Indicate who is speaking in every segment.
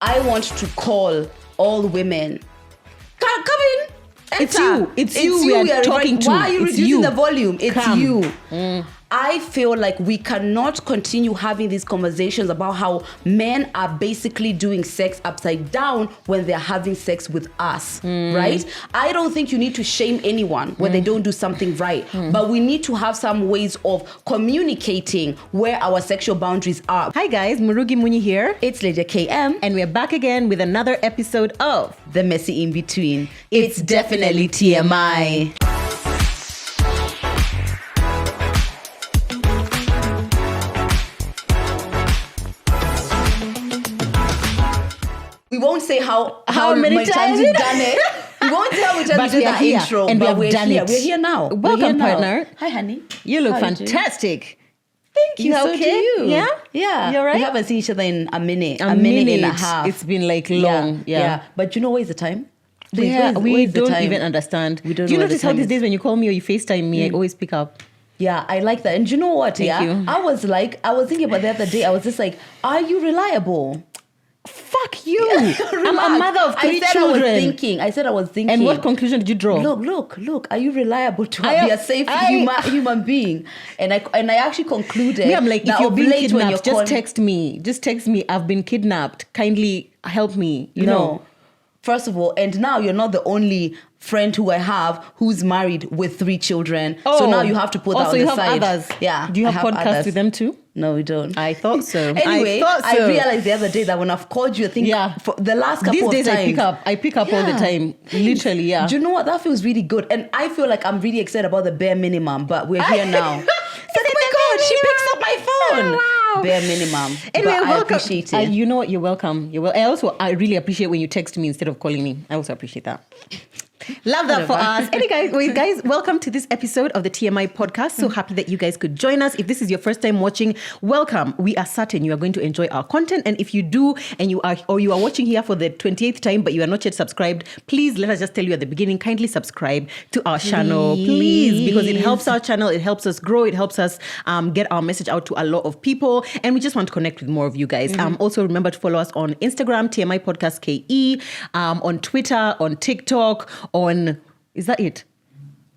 Speaker 1: I want to call all women. Come in. Enter.
Speaker 2: It's you we are talking to.
Speaker 1: Why are you reducing the volume? It's you. I feel like we cannot continue having these conversations about how men are basically doing sex upside down when they're having sex with us, right? I don't think you need to shame anyone when they don't do something right, but we need to have some ways of communicating where our sexual boundaries are.
Speaker 2: Hi guys, Murugi Muni here.
Speaker 1: It's Lady KM.
Speaker 2: And we're back again with another episode of
Speaker 1: The Messy In Between. It's definitely TMI. We won't say how many times we've done it. We won't say how many times we did the intro,
Speaker 2: and
Speaker 1: but
Speaker 2: we're
Speaker 1: here.
Speaker 2: It.
Speaker 1: We're here now.
Speaker 2: Welcome, partner.
Speaker 1: Hi, honey.
Speaker 2: You look fantastic.
Speaker 1: Thank you. So
Speaker 2: okay?
Speaker 1: do you.
Speaker 2: Yeah?
Speaker 1: Yeah.
Speaker 2: You're right?
Speaker 1: We haven't seen each other in a minute. A minute and a half.
Speaker 2: It's been like long. Yeah.
Speaker 1: But you know where's the time?
Speaker 2: We don't even understand. Do you notice how these days when you call me or you FaceTime me, I always pick up?
Speaker 1: Yeah, I like that. And you know what?
Speaker 2: Thank you.
Speaker 1: I was thinking about the other day. I was just like, are you reliable?
Speaker 2: Fuck you. I'm a mother of three children.
Speaker 1: I said I was thinking.
Speaker 2: And what conclusion did you draw?
Speaker 1: Look. Are you reliable to be a safe human being? And I actually concluded.
Speaker 2: Me, I'm like, if you're being kidnapped, just text me. Just text me. I've been kidnapped. Kindly help me. You know.
Speaker 1: First of all, and now you're not the only friend who I have who's married with 3 children. So now you have to put that on the side.
Speaker 2: Also, you have others.
Speaker 1: Yeah.
Speaker 2: Do you have podcasts with them too?
Speaker 1: No, we don't.
Speaker 2: I thought so.
Speaker 1: Anyway, I realized the other day that when I've called you, I think for the last couple of times.
Speaker 2: These days I pick up all the time. Literally, yeah.
Speaker 1: Do you know what? That feels really good. And I feel like I'm really excited about the bare minimum, but we're here now. Oh my God, she picks up my phone. Wow. Bare minimum.
Speaker 2: Anyway,
Speaker 1: but
Speaker 2: welcome.
Speaker 1: I appreciate it.
Speaker 2: You know what? You're welcome. I really appreciate when you text me instead of calling me. I also appreciate that. Love that for us. Anyway, guys, welcome to this episode of the TMI podcast. So happy that you guys could join us. If this is your first time watching, welcome. We are certain you are going to enjoy our content. And if you do, and you are watching here for the 28th time, but you are not yet subscribed, please let us just tell you at the beginning, kindly subscribe to our channel, please, because it helps our channel. It helps us grow. It helps us get our message out to a lot of people. And we just want to connect with more of you guys. Also, remember to follow us on Instagram, TMI Podcast KE, on Twitter, on TikTok, is that it?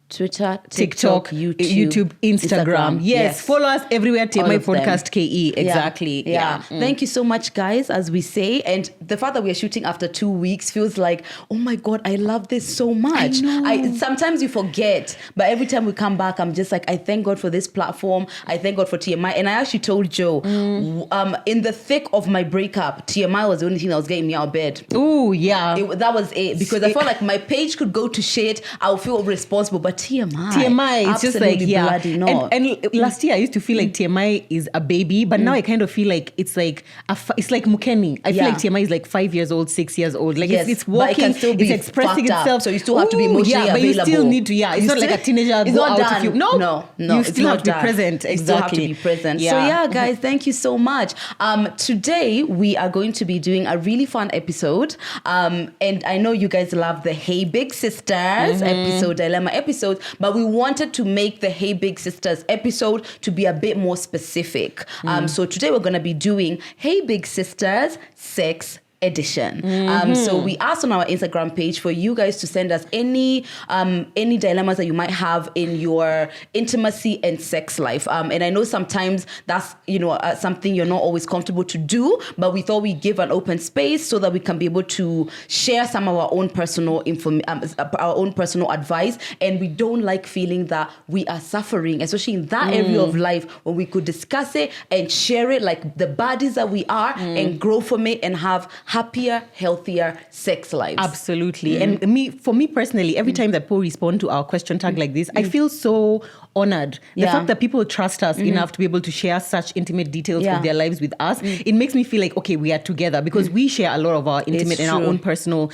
Speaker 1: Twitter, TikTok,
Speaker 2: YouTube, Instagram. Yes, follow us everywhere. TMI Podcast KE. Exactly. Yeah.
Speaker 1: Thank you so much, guys, as we say. And the fact that we are shooting after 2 weeks feels like, oh my God, I love this so much. Sometimes you forget, but every time we come back, I'm just like, I thank God for this platform. I thank God for TMI. And I actually told Joe, in the thick of my breakup, TMI was the only thing that was getting me out of bed.
Speaker 2: Oh, yeah.
Speaker 1: That was it. Because I felt like my page could go to shit. I'll feel responsible, but TMI,
Speaker 2: it's just like,
Speaker 1: bloody not.
Speaker 2: And last year I used to feel like TMI is a baby, but now I kind of feel like it's like Mukeni. I feel like TMI is like 5 years old, 6 years old. Like it's walking, it's expressing itself.
Speaker 1: So you still have to be emotionally available.
Speaker 2: But you still need to, it's not like a teenager go out if you... No, you still have to be present. Exactly.
Speaker 1: You still have to be present. So guys, thank you so much. Today we are going to be doing a really fun episode. And I know you guys love the Hey Big Sisters dilemma episode, but we wanted to make the Hey Big Sisters episode to be a bit more specific. So today we're going to be doing Hey Big Sisters Sex Edition. So we asked on our Instagram page for you guys to send us any dilemmas that you might have in your intimacy and sex life. And I know sometimes that's something you're not always comfortable to do, but we thought we'd give an open space so that we can be able to share some of our own personal advice. And we don't like feeling that we are suffering, especially in that area of life where we could discuss it and share it like the bodies that we are and grow from it and have happier, healthier sex lives.
Speaker 2: Absolutely. And for me personally, every time that people respond to our question tag like this, I feel so honored. The fact that people trust us enough to be able to share such intimate details of their lives with us, it makes me feel like, okay, we are together because we share a lot of our intimate and our own personal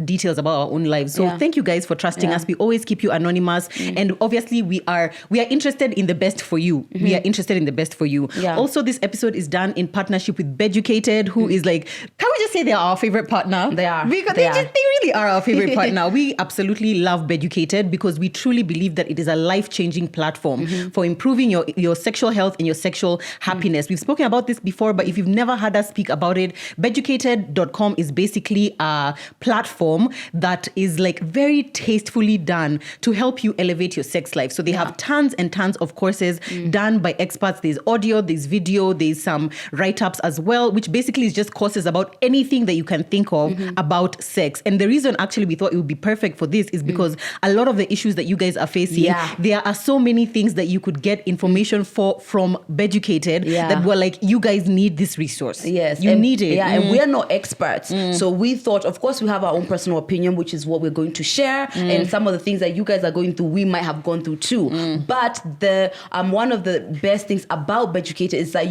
Speaker 2: details about our own lives. So thank you guys for trusting us. We always keep you anonymous. And obviously we are interested in the best for you. We are interested in the best for you. Also, this episode is done in partnership with Beducated, who is like, can we just say they're our favorite partner?
Speaker 1: They are.
Speaker 2: Because they really are our favorite partner. We absolutely love Beducated because we truly believe that it is a life-changing platform for improving your sexual health and your sexual happiness. We've spoken about this before, but if you've never heard us speak about it, Beducated.com is basically a platform that is like very tastefully done to help you elevate your sex life. So they have tons and tons of courses done by experts. There's audio, there's video, there's some write-ups as well, which basically is just courses about anything that you can think of about sex. And the reason actually we thought it would be perfect for this is because a lot of the issues that you guys are facing, there are so many things that you could get information from Beducated that were like, you guys need this resource.
Speaker 1: Yes.
Speaker 2: You need it.
Speaker 1: Yeah, and we're not experts. So we thought, of course, we have our own personal opinion, which is what we're going to share. And some of the things that you guys are going through, we might have gone through too. But the one of the best things about Beducated is that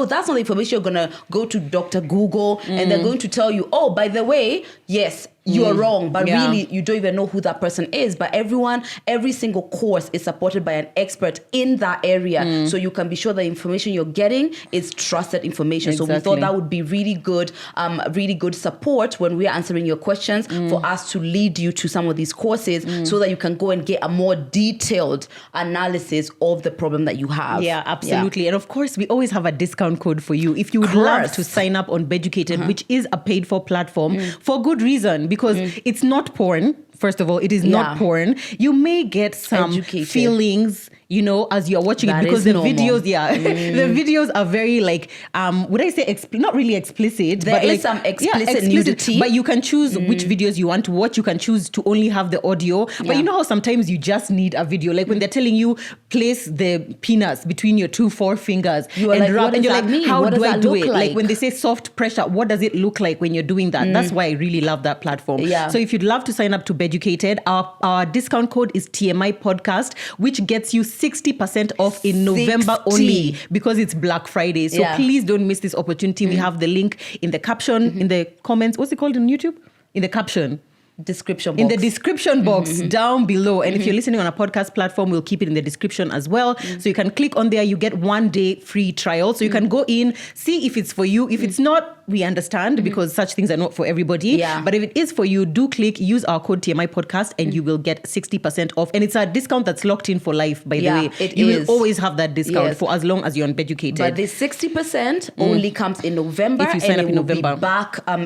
Speaker 1: that's not the information you're going to go to Dr. Google and they're going to tell you, oh, by the way, yes, you are wrong, but really you don't even know who that person is. But every single course is supported by an expert in that area. So you can be sure the information you're getting is trusted information.
Speaker 2: Exactly.
Speaker 1: So we thought that would be really good support when we're answering your questions for us to lead you to some of these courses so that you can go and get a more detailed analysis of the problem that you have.
Speaker 2: Yeah, absolutely. And of course, we always have a discount code for you. If you would love to sign up on Beducated, which is a paid for platform for good reason, because it's not porn. First of all, it is not porn. You may get some feelings, as you're watching it, because the videos, the videos are very like, would I say not really explicit,
Speaker 1: there
Speaker 2: but
Speaker 1: is
Speaker 2: like
Speaker 1: some explicit nudity.
Speaker 2: But you can choose which videos you want to watch. You can choose to only have the audio. But you know how sometimes you just need a video, like when they're telling you place the penis between your two forefingers and rub, and you're like, how do I do it? Like when they say soft pressure, what does it look like when you're doing that? That's why I really love that platform. So if you'd love to sign up to Beducated, our discount code is TMI Podcast, which gets you 60% off in November only, because it's Black Friday. So please don't miss this opportunity. We have the link in the caption, in the comments. What's it called on YouTube? In the caption.
Speaker 1: Description box.
Speaker 2: In the description box down below. And if you're listening on a podcast platform, we'll keep it in the description as well. So you can click on there. You get 1 day free trial. So you can go in, see if it's for you. If it's not, we understand, because such things are not for everybody. But if it is for you, do click, use our code TMI Podcast, and you will get 60% off. And it's a discount that's locked in for life, by the way. You will always have that discount for as long as you're on Beducated.
Speaker 1: But this 60% only comes in November.
Speaker 2: If you sign up in November.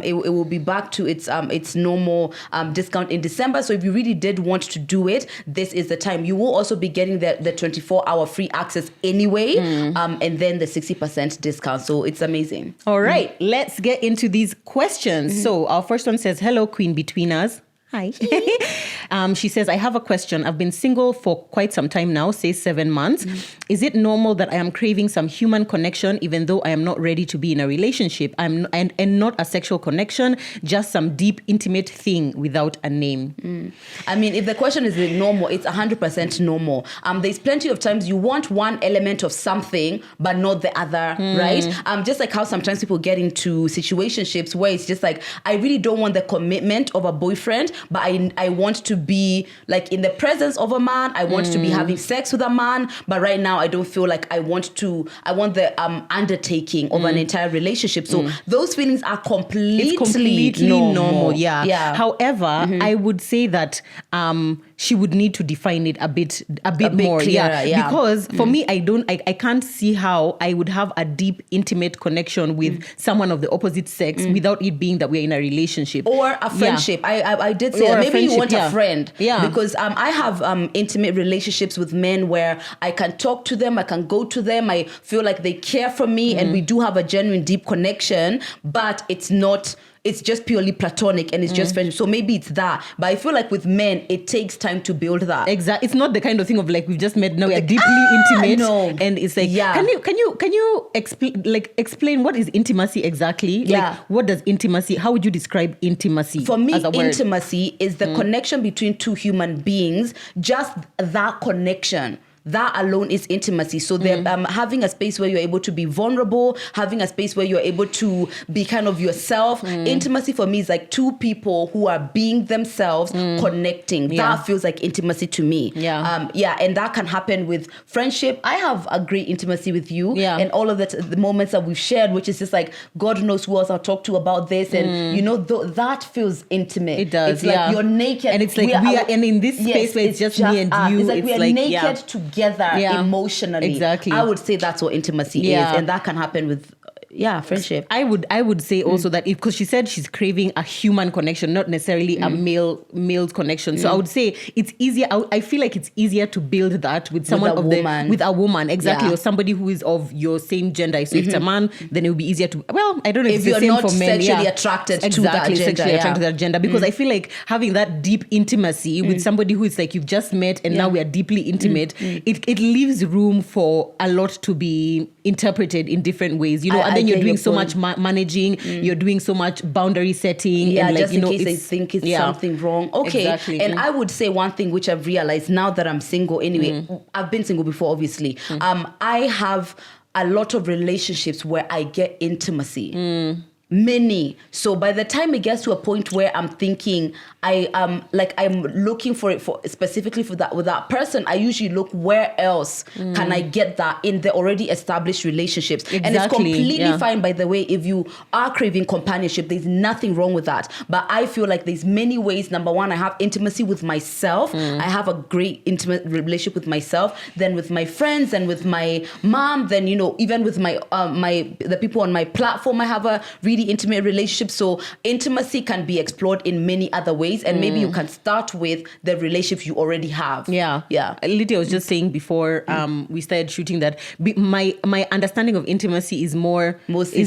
Speaker 1: It will be back to its normal discount in December. So if you really did want to do it, this is the time. You will also be getting the 24-hour free access anyway, and then the 60% discount. So it's amazing.
Speaker 2: All right, let's get into these questions. So our first one says, hello, Queen Between Us. Hi. She says, I have a question. I've been single for quite some time now, say 7 months. Is it normal that I am craving some human connection, even though I am not ready to be in a relationship? And not a sexual connection, just some deep, intimate thing without a name.
Speaker 1: I mean, if the question is normal, it's 100% normal. There's plenty of times you want one element of something, but not the other, right? Just like how sometimes people get into situationships where it's just like, I really don't want the commitment of a boyfriend, but I want to be like in the presence of a man. I want to be having sex with a man, but right now I don't feel like I want the undertaking of an entire relationship. So those feelings are completely normal.
Speaker 2: Yeah. However, I would say that she would need to define it a bit more.
Speaker 1: Clearer,
Speaker 2: Because for me, I can't see how I would have a deep, intimate connection with someone of the opposite sex without it being that we're in a relationship.
Speaker 1: Or a friendship. I did say that maybe you want a friend. Because I have intimate relationships with men where I can talk to them, I can go to them, I feel like they care for me, and we do have a genuine deep connection, but it's just purely platonic and it's just friendship. So maybe it's that. But I feel like with men, it takes time to build that.
Speaker 2: Exactly. It's not the kind of thing of like we've just met now, we're deeply intimate.
Speaker 1: No.
Speaker 2: And it's like, can you explain what is intimacy exactly? Like, what does intimacy, how would you describe intimacy?
Speaker 1: For me,
Speaker 2: as a word?
Speaker 1: Intimacy is the connection between two human beings, just that connection. That alone is intimacy. So they're having a space where you're able to be vulnerable, having a space where you're able to be kind of yourself. Intimacy for me is like two people who are being themselves, connecting. That feels like intimacy to me. And that can happen with friendship. I have a great intimacy with you, and all of the moments that we've shared, which is just like, God knows who else I'll talk to about this, and that feels intimate.
Speaker 2: It does.
Speaker 1: It's like you're naked,
Speaker 2: and it's like we are and in this space where it's just me and you.
Speaker 1: It's like we are naked together. together emotionally.
Speaker 2: Exactly.
Speaker 1: I would say that's what intimacy is. And that can happen with friendship.
Speaker 2: I would say also that because she said she's craving a human connection, not necessarily a male connection. So I would say it's easier. I feel like it's easier to build that with someone with a woman, exactly, or somebody who is of your same gender. So if it's a man, then it would be easier to. Well, I don't know if it's the same for men.
Speaker 1: Sexually attracted to that gender,
Speaker 2: sexually attracted to that gender, because I feel like having that deep intimacy with somebody who is like you've just met and now we are deeply intimate, it leaves room for a lot to be interpreted in different ways, and then you're doing so much managing, you're doing so much boundary setting, and
Speaker 1: just in case they think it's something wrong. Okay, exactly. And I would say one thing which I've realized now that I'm single anyway, I've been single before obviously, I have a lot of relationships where I get intimacy. Many. So by the time it gets to a point where I'm thinking I'm looking for it specifically for that with that person, I usually look where else can I get that in the already established relationships. Exactly. And it's completely fine, by the way, if you are craving companionship, there's nothing wrong with that. But I feel like there's many ways. Number one, I have intimacy with myself. I have a great intimate relationship with myself, then with my friends and with my mom, then even with my the people on my platform, I have a really intimate relationship. So intimacy can be explored in many other ways, and maybe you can start with the relationship you already have.
Speaker 2: Lydia was just saying before we started shooting that my understanding of intimacy is mostly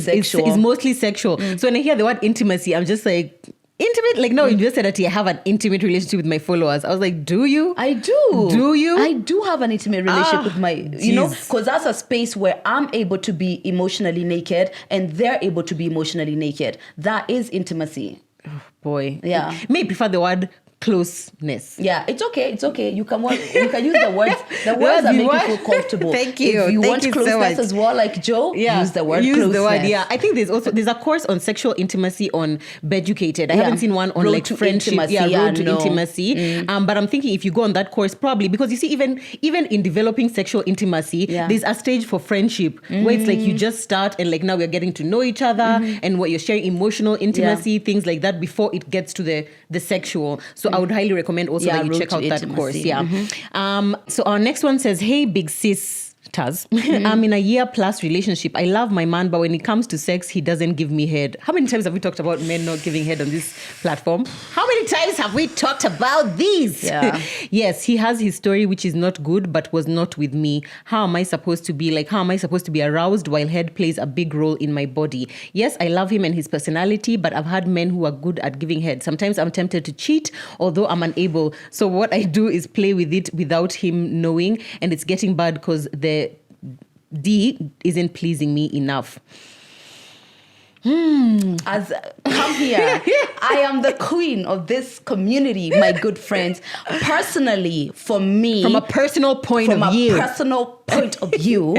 Speaker 2: sexual. So when I hear the word intimacy, I'm just like, intimate? Like, no, you just said that I have an intimate relationship with my followers. I was like, do you?
Speaker 1: I do.
Speaker 2: Do you?
Speaker 1: I do have an intimate relationship with my, because that's a space where I'm able to be emotionally naked and they're able to be emotionally naked. That is intimacy.
Speaker 2: Oh, boy.
Speaker 1: Yeah.
Speaker 2: May prefer the word closeness.
Speaker 1: Yeah, it's okay. You can use the words. The words that make you feel comfortable.
Speaker 2: Thank you.
Speaker 1: If you
Speaker 2: Thank
Speaker 1: want
Speaker 2: you
Speaker 1: closeness
Speaker 2: so
Speaker 1: as well, like Joe, use the word closeness.
Speaker 2: The word, I think there's a course on sexual intimacy on Beducated. I haven't seen one on
Speaker 1: Road
Speaker 2: friendship. Road to intimacy. But I'm thinking if you go on that course, probably, because you see, even in developing sexual intimacy, there's a stage for friendship where it's like you just start and like now we're getting to know each other and what you're sharing emotional intimacy, things like that before it gets to the sexual. So I would highly recommend also that you check out that course. So our next one says, hey, big sis. I'm in a year-plus relationship. I love my man, but when it comes to sex, he doesn't give me head. How many times have we talked about men not giving head on this platform? How many times have we talked about these?
Speaker 1: Yeah.
Speaker 2: Yes, he has his story, which is not good, but was not with me. How am I supposed to be aroused while head plays a big role in my body? Yes, I love him and his personality, but I've had men who are good at giving head. Sometimes I'm tempted to cheat, although I'm unable. So what I do is play with it without him knowing, and it's getting bad because the D isn't pleasing me enough.
Speaker 1: As come here, I am the queen of this community, my good friends. Personally, for me,
Speaker 2: from a personal point of view,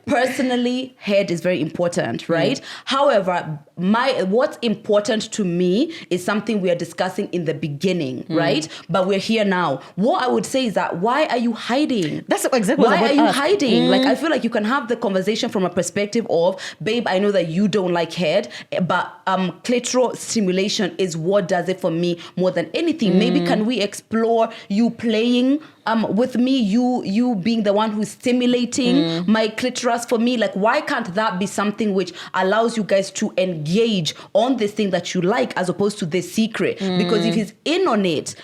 Speaker 1: personally, head is very important, right? However, what's important to me is something we are discussing in the beginning, right? But we're here now. What I would say is that why are you hiding?
Speaker 2: That's exactly what
Speaker 1: why are you hiding? Like, I feel like you can have the conversation from a perspective of, babe, I know that you don't like head, but clitoral stimulation is what does it for me more than anything. Maybe can we explore you playing with me, you being the one who's stimulating my clitoris for me? Like, why can't that be something which allows you guys to engage on this thing that you like, as opposed to this secret? Because if he's in on it,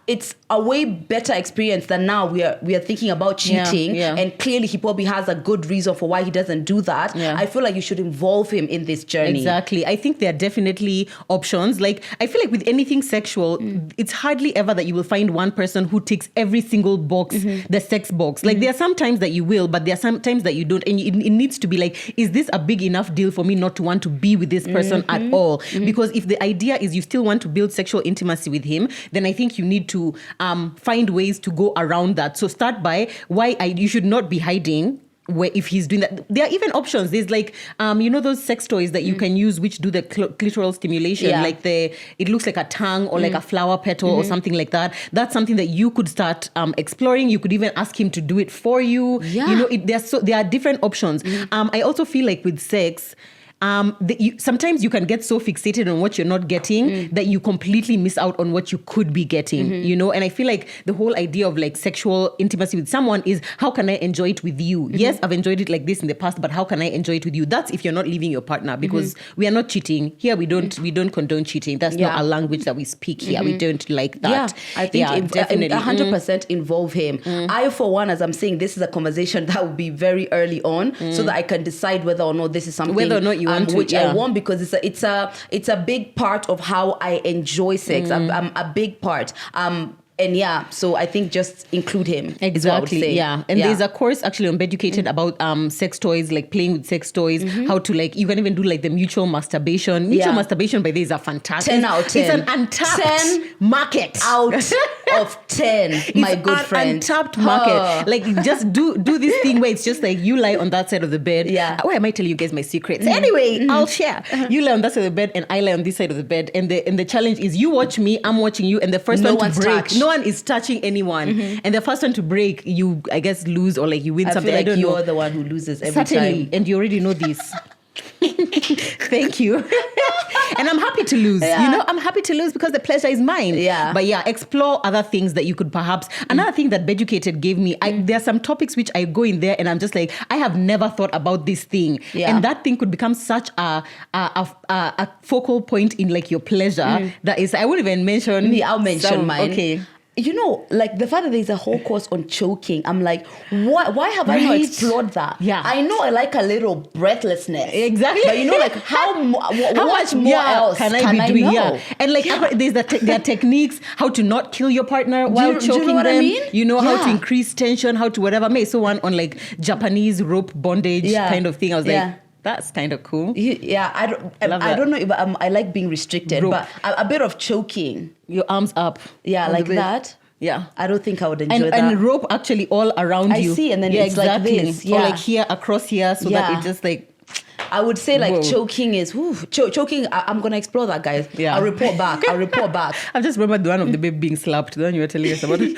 Speaker 1: it's a way better experience than now we are thinking about cheating, and clearly he probably has a good reason for why he doesn't do that. I feel like you should involve him in this journey.
Speaker 2: Exactly. I think there are definitely options. Like, I feel like with anything sexual, it's hardly ever that you will find one person who ticks every single box, the sex box. Like, there are some times that you will, but there are some times that you don't. And it needs to be like, is this a big enough deal for me not to want to be with this person at all? Because if the idea is you still want to build sexual intimacy with him, then I think you need to find ways to go around that. So start by you should not be hiding. Where if he's doing that, there are even options. There's like, those sex toys that you can use which do the clitoral stimulation, like it looks like a tongue or like a flower petal or something like that. That's something that you could start exploring. You could even ask him to do it for you. There are different options. I also feel like with sex, sometimes you can get so fixated on what you're not getting that you completely miss out on what you could be getting, you know? And I feel like the whole idea of like sexual intimacy with someone is, how can I enjoy it with you? Yes, I've enjoyed it like this in the past, but how can I enjoy it with you? That's if you're not leaving your partner, because we are not cheating. Here we don't condone cheating. That's not a language that we speak here. We don't like that.
Speaker 1: Yeah, I think
Speaker 2: definitely
Speaker 1: 100% involve him. I, for one, as I'm saying, this is a conversation that will be very early on, so that I can decide whether or not this is something
Speaker 2: whether or not you want to,
Speaker 1: which I want, because it's a big part of how I enjoy sex. A big part. And yeah, so I think just include him.
Speaker 2: Exactly. Yeah. And there's a course actually on Beducated about sex toys, like playing with sex toys, how to like, you can even do like the mutual masturbation. Mutual masturbation by this is a fantastic.
Speaker 1: 10 out of 10.
Speaker 2: It's an untapped
Speaker 1: 10
Speaker 2: market.
Speaker 1: Out of 10, my good friend.
Speaker 2: Untapped market. Like just do this thing where it's just like you lie on that side of the bed.
Speaker 1: Yeah.
Speaker 2: Why am I telling you guys my secrets? Anyway, I'll share. You lie on that side of the bed and I lie on this side of the bed. And the challenge is you watch me, I'm watching you, and the first one to break. No one is touching anyone, and the first one to break, you I guess lose, or like you win something.
Speaker 1: I
Speaker 2: don't
Speaker 1: you're
Speaker 2: know.
Speaker 1: The one who loses every
Speaker 2: Certainly,
Speaker 1: time.
Speaker 2: and you already know this. Thank you. And I'm happy to lose. You know, I'm happy to lose because the pleasure is mine.
Speaker 1: Yeah.
Speaker 2: But yeah, explore other things that you could perhaps. Another thing that Beducated gave me, there are some topics which I go in there and I'm just like, I have never thought about this thing.
Speaker 1: Yeah.
Speaker 2: And that thing could become such a focal point in like your pleasure that is, I won't even mention.
Speaker 1: I'll mention mine.
Speaker 2: Okay.
Speaker 1: You know, like the fact that there's a whole course on choking, I'm like, why have I not explored that?
Speaker 2: Yeah.
Speaker 1: I know I like a little breathlessness.
Speaker 2: Exactly.
Speaker 1: But you know, like how much more else
Speaker 2: can I be doing?
Speaker 1: know?
Speaker 2: Yeah. And like there are techniques how to not kill your partner while choking
Speaker 1: do you know what
Speaker 2: them.
Speaker 1: I mean?
Speaker 2: You know, how to increase tension, how to whatever. May so one on like Japanese rope bondage kind of thing. I was like, that's kind of cool.
Speaker 1: Yeah, I don't know if I like being restricted, but a bit of choking.
Speaker 2: Your arms up.
Speaker 1: Yeah, like that.
Speaker 2: Yeah.
Speaker 1: I don't think I would enjoy that.
Speaker 2: And rope actually all around you.
Speaker 1: I see, and then it's
Speaker 2: exactly.
Speaker 1: like this.
Speaker 2: Or like here, across here, so that it just like...
Speaker 1: I would say like choking is... choking, I'm going to explore that, guys. Yeah. I'll report back.
Speaker 2: I've just remembered the one of the baby being slapped. The one you were telling us about it.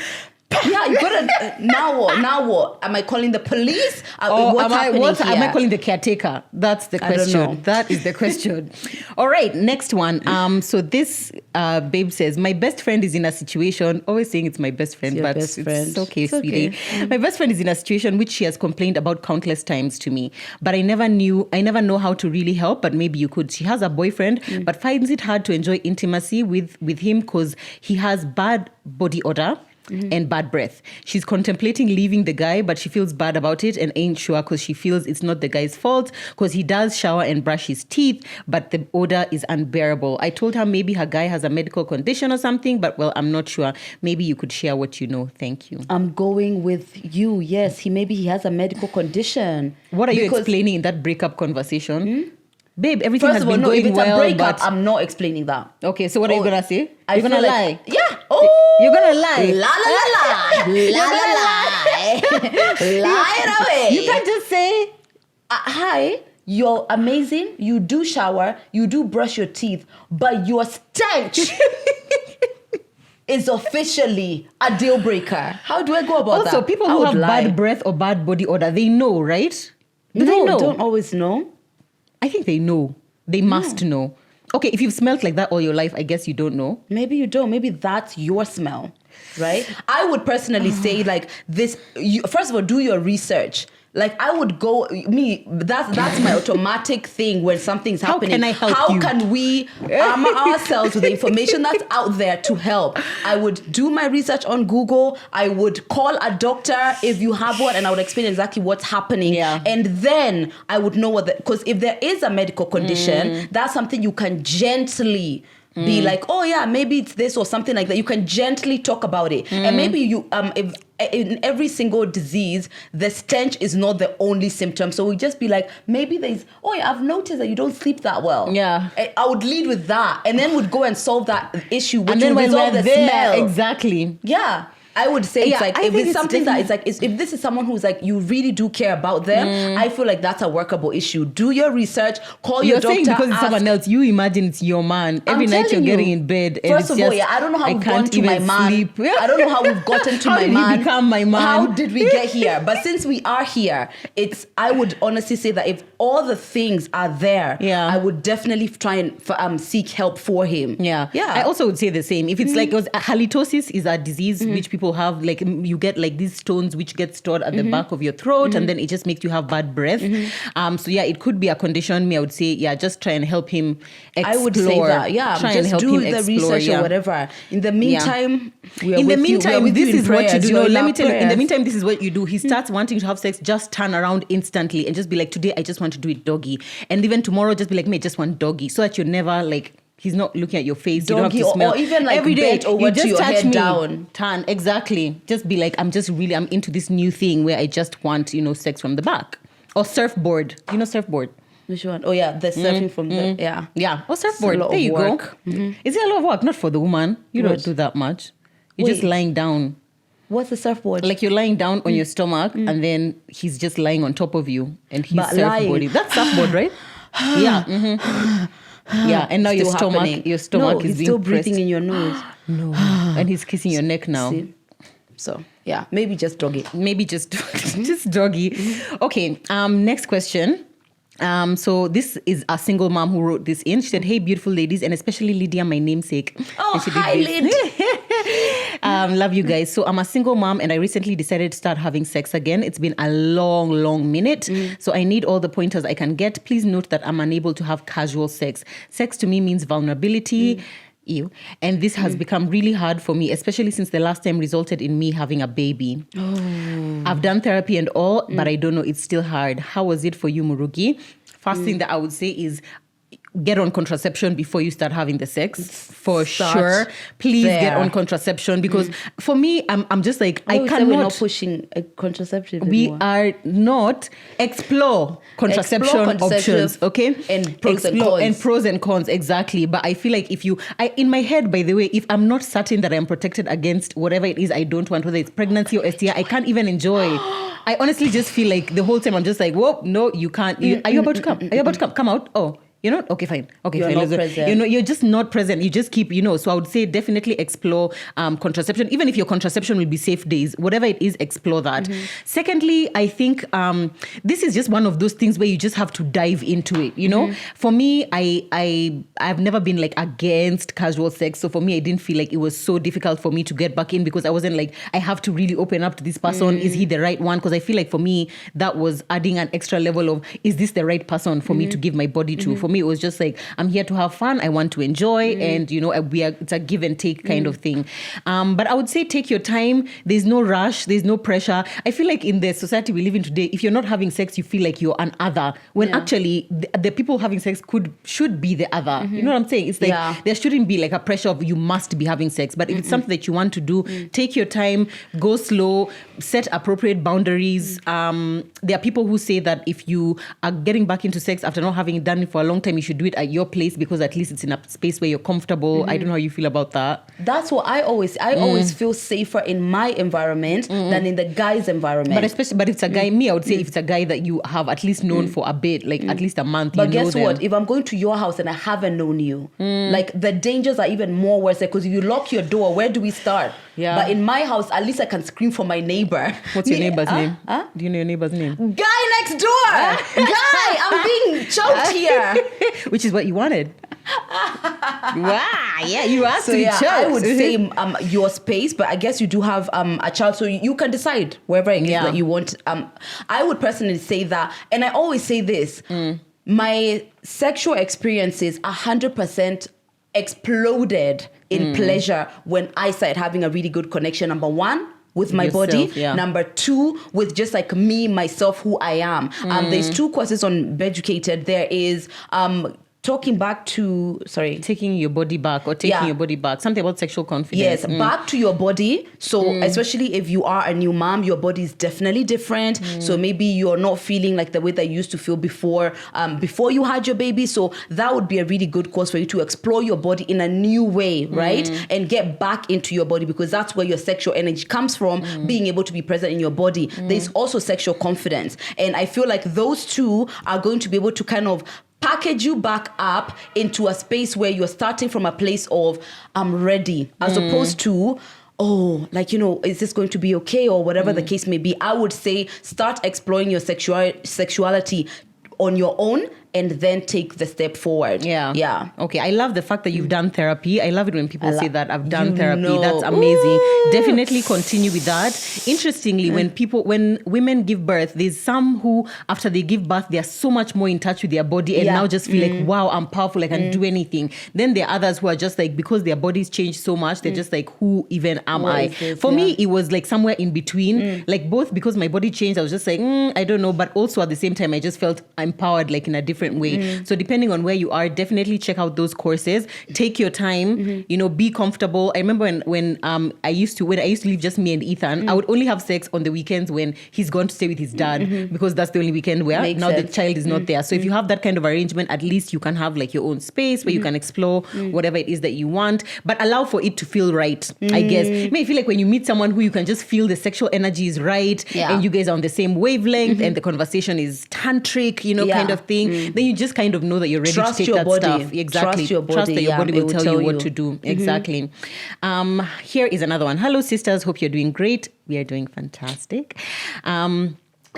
Speaker 1: Yeah, you gotta. Now what? Am I calling the police? What's happening here?
Speaker 2: Am I calling the caretaker? That's the question.
Speaker 1: I don't know.
Speaker 2: That is the question. All right, next one. So this babe says, my best friend is in a situation. Always saying it's my best friend, but it's okay, sweetie. Okay. My best friend is in a situation which she has complained about countless times to me, but I never know how to really help. But maybe you could. She has a boyfriend, but finds it hard to enjoy intimacy with him because he has bad body odor. And bad breath. She's contemplating leaving the guy, but she feels bad about it and ain't sure because she feels it's not the guy's fault because he does shower and brush his teeth, but the odor is unbearable. I told her maybe her guy has a medical condition or something, but well, I'm not sure. Maybe you could share what you know. Thank you.
Speaker 1: I'm going with you. Yes, maybe he has a medical condition.
Speaker 2: What are you explaining in that breakup conversation? Babe, everything has been going
Speaker 1: if it's
Speaker 2: well,
Speaker 1: a breakup,
Speaker 2: but...
Speaker 1: I'm not explaining that.
Speaker 2: Okay, so what are you going to say? You're going to lie?
Speaker 1: Yeah. Oh!
Speaker 2: You're going to lie?
Speaker 1: La, la, la. Lie it away.
Speaker 2: You can't just say...
Speaker 1: Hi, you're amazing. You do shower. You do brush your teeth. But your stench is officially a deal breaker. How do I go about that?
Speaker 2: Also, people who have bad breath or bad body odor, they know, right?
Speaker 1: They don't always know.
Speaker 2: I think they know. They must know. Okay, if you've smelled like that all your life, I guess you don't know.
Speaker 1: Maybe you don't. Maybe that's your smell, right? I would personally say like this. First of all, do your research. Like I would go, that's my automatic thing when something's happening.
Speaker 2: How can I help
Speaker 1: How
Speaker 2: you?
Speaker 1: can we armor ourselves with the information that's out there to help? I would do my research on Google. I would call a doctor if you have one, and I would explain exactly what's happening.
Speaker 2: Yeah.
Speaker 1: And then I would know because if there is a medical condition, that's something you can gently be like, oh yeah, maybe it's this or something like that. You can gently talk about it. And maybe you, if in every single disease, the stench is not the only symptom. So we just be like, maybe there's, oh yeah, I've noticed that you don't sleep that well.
Speaker 2: Yeah.
Speaker 1: I would lead with that and then would go and solve that issue, which
Speaker 2: and then
Speaker 1: would resolve the smell.
Speaker 2: Exactly.
Speaker 1: Yeah. I would say it's like, if it's something that it's like, if this is someone who's like, you really do care about them, I feel like that's a workable issue. Do your research, call your doctor.
Speaker 2: Because it's someone else, you imagine it's your man. Every night you're getting in bed. And
Speaker 1: first of all, I don't know how we've gone to my man. I don't know how we've gotten to my man.
Speaker 2: How did he become my man?
Speaker 1: How did we get here? But since we are here, I would honestly say that if all the things are there, I would definitely try and seek help for him.
Speaker 2: Yeah. I also would say the same. If it's like, halitosis is a disease which people have, like you get like these stones which get stored at the back of your throat, and then it just makes you have bad breath. So it could be a condition. I would say, just try and help him explore.
Speaker 1: I would say that,
Speaker 2: try
Speaker 1: just
Speaker 2: and help
Speaker 1: do
Speaker 2: him
Speaker 1: the research or whatever. In the meantime,
Speaker 2: this is what you do. No, let me tell you. In the meantime, this is what you do. He starts wanting to have sex, just turn around instantly and just be like, today I just want to do it doggy, and even tomorrow just be like, me, I just want doggy, so that you're never like. He's not looking at your face.
Speaker 1: Doggy,
Speaker 2: you don't have to smell.
Speaker 1: Or even like
Speaker 2: every day,
Speaker 1: bent over to your head down.
Speaker 2: Turn, exactly. Just be like, I'm into this new thing where I just want, sex from the back. Or surfboard. Surfboard.
Speaker 1: Which one? Oh yeah, the surfing from the,
Speaker 2: Yeah, or surfboard. There you go. Is it a lot of work? Not for the woman. You don't do that much. You're just lying down.
Speaker 1: What's the surfboard?
Speaker 2: Like you're lying down on your stomach and then he's just lying on top of you and he's surfboarding. That's surfboard, right? Yeah. Yeah, and now your stomach is being
Speaker 1: still breathing in your nose.
Speaker 2: No, and he's kissing your neck now.
Speaker 1: See? So maybe just doggy.
Speaker 2: Just doggy. Okay. Next question. So this is a single mom who wrote this in. She said, "Hey, beautiful ladies, and especially Lydia, my namesake."
Speaker 1: Oh, hi, Lyd.
Speaker 2: Love you guys. So I'm a single mom and I recently decided to start having sex again. It's been a long, long minute. So I need all the pointers I can get. Please note that I'm unable to have casual sex. Sex to me means vulnerability. Ew. And this has become really hard for me, especially since the last time resulted in me having a baby. I've done therapy and all, but I don't know, it's still hard. How was it for you, Murugi? First thing that I would say is get on contraception before you start having the sex. For sure. Please get on contraception because for me, I'm just like, I cannot.
Speaker 1: We're not pushing a contraception
Speaker 2: We
Speaker 1: anymore.
Speaker 2: are not. Explore contraception options, okay?
Speaker 1: And pros and cons.
Speaker 2: And pros and cons, exactly. But I feel like in my head, by the way, if I'm not certain that I'm protected against whatever it is I don't want, whether it's pregnancy or STI, I can't even enjoy. I honestly just feel like the whole time I'm just like, whoa, no, you can't. Are you about to come? Are you about to come? Come out. Oh. You're not? Okay, fine. Okay,
Speaker 1: you're
Speaker 2: fine.
Speaker 1: Not present.
Speaker 2: You're just not present. You just keep, so I would say definitely explore contraception. Even if your contraception will be safe days, whatever it is, explore that. Secondly, I think this is just one of those things where you just have to dive into it, For me, I've never been like against casual sex. So for me, I didn't feel like it was so difficult for me to get back in because I wasn't like, I have to really open up to this person. Is he the right one? Because I feel like for me, that was adding an extra level of, is this the right person for me to give my body to? For me, it was just like, I'm here to have fun. I want to enjoy. And, it's a give and take kind of thing. But I would say take your time. There's no rush. There's no pressure. I feel like in the society we live in today, if you're not having sex, you feel like you're an other. When actually the people having sex should be the other. You know what I'm saying? It's like there shouldn't be like a pressure of you must be having sex. But if it's something that you want to do, take your time, go slow, set appropriate boundaries. There are people who say that if you are getting back into sex after not having done it for a long time, you should do it at your place because at least it's in a space where you're comfortable. I don't know how you feel about that.
Speaker 1: That's what I always feel safer in my environment than in the guy's environment.
Speaker 2: But it's a guy, me, I would say if it's a guy that you have at least known for a bit, like at least a month.
Speaker 1: But guess what? If I'm going to your house and I haven't known you, like the dangers are even more worse because if you lock your door, where do we start? Yeah. But in my house, at least I can scream for my neighbor.
Speaker 2: What's your neighbor's name? Do you know your neighbor's name?
Speaker 1: Guy next door! Guy, I'm being choked here.
Speaker 2: Which is what you wanted. Wow, yeah, you asked to be choked.
Speaker 1: I would say your space, but I guess you do have a child, so you can decide wherever it is that you want. I would personally say that, and I always say this, my sexual experiences 100% exploded in pleasure when I started having a really good connection. Number one, with my body. Yeah. Number two, with just like me, myself, who I am. There's 2 courses on Beducated. There is talking back to,
Speaker 2: taking your body back or taking your body back. Something about sexual confidence.
Speaker 1: Yes, back to your body. So especially if you are a new mom, your body is definitely different. So maybe you're not feeling like the way that you used to feel before you had your baby. So that would be a really good course for you to explore your body in a new way, right? And get back into your body, because that's where your sexual energy comes from, being able to be present in your body. There's also sexual confidence. And I feel like those two are going to be able to kind of package you back up into a space where you're starting from a place of I'm ready, as opposed to is this going to be okay, or whatever the case may be. I would say start exploring your sexuality on your own, and then take the step forward. Yeah.
Speaker 2: Okay. I love the fact that you've done therapy. I love it when people say that I've done therapy. That's amazing. Ooh. Definitely continue with that. Interestingly, when women give birth, there's some who, after they give birth, they are so much more in touch with their body and now just feel like, wow, I'm powerful. I can do anything. Then there are others who are just like, because their bodies changed so much, they're just like, who even am I? For me, it was like somewhere in between, like both because my body changed. I was just like, I don't know. But also at the same time, I just felt empowered, like in a different way. So depending on where you are, definitely check out those courses. Take your time, be comfortable. I remember when I used to leave just me and Ethan, I would only have sex on the weekends when he's gone to stay with his dad, because that's the only weekend where the child is not there. So if you have that kind of arrangement, at least you can have like your own space where you can explore whatever it is that you want, but allow for it to feel right, I guess. It may feel like when you meet someone who you can just feel the sexual energy is right, and you guys are on the same wavelength, and the conversation is tantric, kind of thing, then you just kind of know that you're ready to take that stuff. Exactly. Trust that your body will tell you what to do. Exactly. Here is another one. Hello, sisters. Hope you're doing great. We are doing fantastic.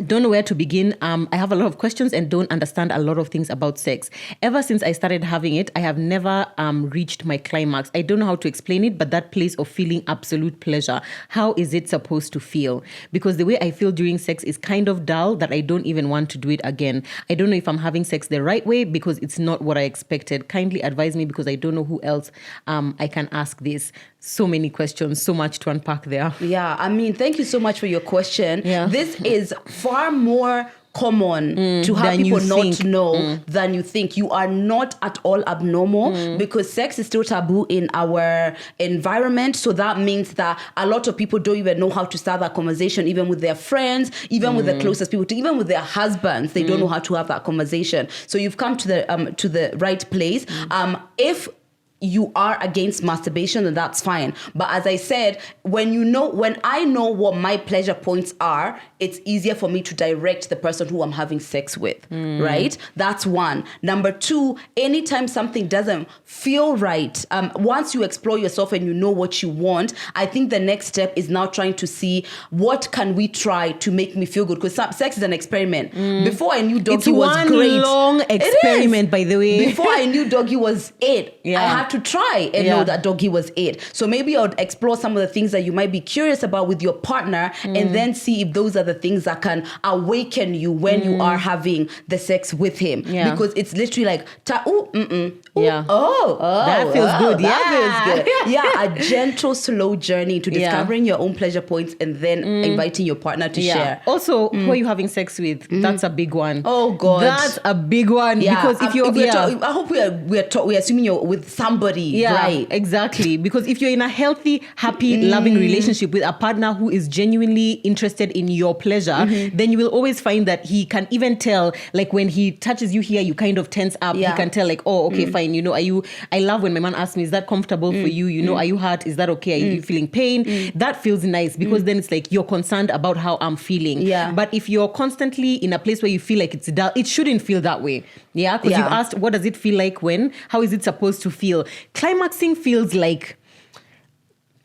Speaker 2: Don't know where to begin. I have a lot of questions and don't understand a lot of things about sex. Ever since I started having it, I have never reached my climax. I don't know how to explain it, but that place of feeling absolute pleasure. How is it supposed to feel? Because the way I feel during sex is kind of dull that I don't even want to do it again. I don't know if I'm having sex the right way because it's not what I expected. Kindly advise me because I don't know who else I can ask this. So many questions, so much to unpack there.
Speaker 1: Yeah, I mean, thank you so much for your question. Yeah. This is far more common to have people not know than you think. You are not at all abnormal because sex is still taboo in our environment. So that means that a lot of people don't even know how to start that conversation, even with their friends, even with the closest people, even with their husbands. They don't know how to have that conversation. So you've come to the right place. If you are against masturbation, then that's fine. But as I said, when I know what my pleasure points are, it's easier for me to direct the person who I'm having sex with, right? That's one. Number two, anytime something doesn't feel right, once you explore yourself and you know what you want, I think the next step is now trying to see what can we try to make me feel good. Because sex is an experiment. Before I knew doggy was great.
Speaker 2: It's one long experiment, by the way.
Speaker 1: Before I knew doggy was it, I had to try and know that doggy was it. So maybe I would explore some of the things that you might be curious about with your partner and then see if those are the things that can awaken you when you are having the sex with him. Yeah. Because it's literally like, that feels
Speaker 2: good.
Speaker 1: That feels good. Yeah, a gentle, slow journey to discovering your own pleasure points and then inviting your partner to share.
Speaker 2: Also, who are you having sex with? That's a big one.
Speaker 1: Oh, God.
Speaker 2: That's a big one.
Speaker 1: Yeah.
Speaker 2: Because if you're...
Speaker 1: I hope we're assuming you're with somebody.
Speaker 2: Yeah,
Speaker 1: right.
Speaker 2: Exactly. Because if you're in a healthy, happy, loving relationship with a partner who is genuinely interested in your pleasure, then you will always find that he can even tell, like when he touches you here, you kind of tense up. Yeah. He can tell like, oh, okay, fine. I love when my man asks me, is that comfortable for you? Are you hurt? Is that okay? Are you feeling pain? That feels nice because then it's like you're concerned about how I'm feeling. Yeah. But if you're constantly in a place where you feel like it's dull, it shouldn't feel that way. Yeah. Because you've asked, what does it feel like when? How is it supposed to feel? Climaxing feels like,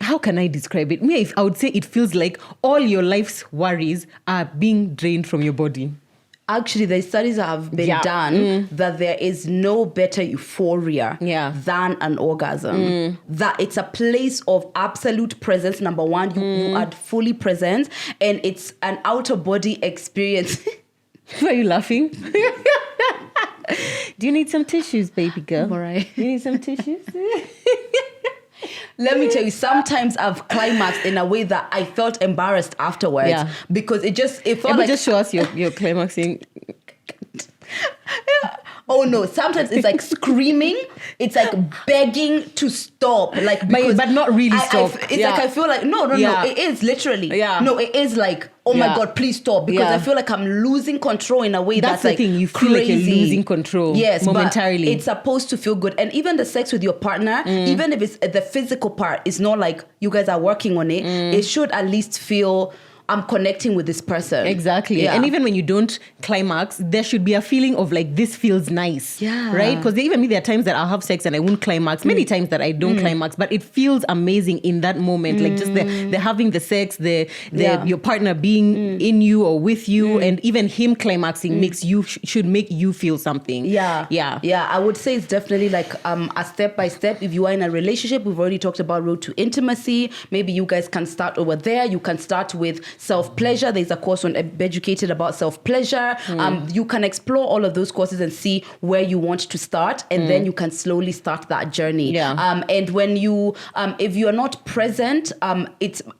Speaker 2: how can I describe it? I would say it feels like all your life's worries are being drained from your body.
Speaker 1: Actually, the studies that have been done that there is no better euphoria than an orgasm. That it's a place of absolute presence. Number one, you are fully present, and it's an out-of-body experience.
Speaker 2: Why are you laughing? Do you need some tissues, baby girl?
Speaker 1: All right.
Speaker 2: You need some tissues?
Speaker 1: Let me tell you, sometimes I've climaxed in a way that I felt embarrassed afterwards because it felt like...
Speaker 2: just show us your climaxing.
Speaker 1: Oh no, sometimes it's like screaming. It's like begging to stop. Like,
Speaker 2: but not really stop.
Speaker 1: It's like I feel like no. It is literally.
Speaker 2: Yeah.
Speaker 1: No, it is like, oh my God, please stop, because I feel like I'm losing control in a way that's
Speaker 2: the
Speaker 1: like
Speaker 2: thing. You feel
Speaker 1: crazy.
Speaker 2: like you're losing control.
Speaker 1: Yes,
Speaker 2: momentarily.
Speaker 1: but it's supposed to feel good. And even the sex with your partner, even if it's the physical part, is not like you guys are working on it. It should at least feel I'm connecting with this person.
Speaker 2: Exactly. Yeah. And even when you don't climax, there should be a feeling of like, this feels nice.
Speaker 1: Yeah.
Speaker 2: Right? Because even me, there are times that I'll have sex and I won't climax. Many times that I don't climax, but it feels amazing in that moment. Like just the having the sex, your partner being in you or with you, and even him climaxing makes you, should make you feel something.
Speaker 1: Yeah. I would say it's definitely like a step by step. If you are in a relationship, we've already talked about road to intimacy. Maybe you guys can start over there. You can start with self-pleasure. There's a course on Beducated about self-pleasure. You can explore all of those courses and see where you want to start, and then you can slowly start that journey. And when you, if you are not present,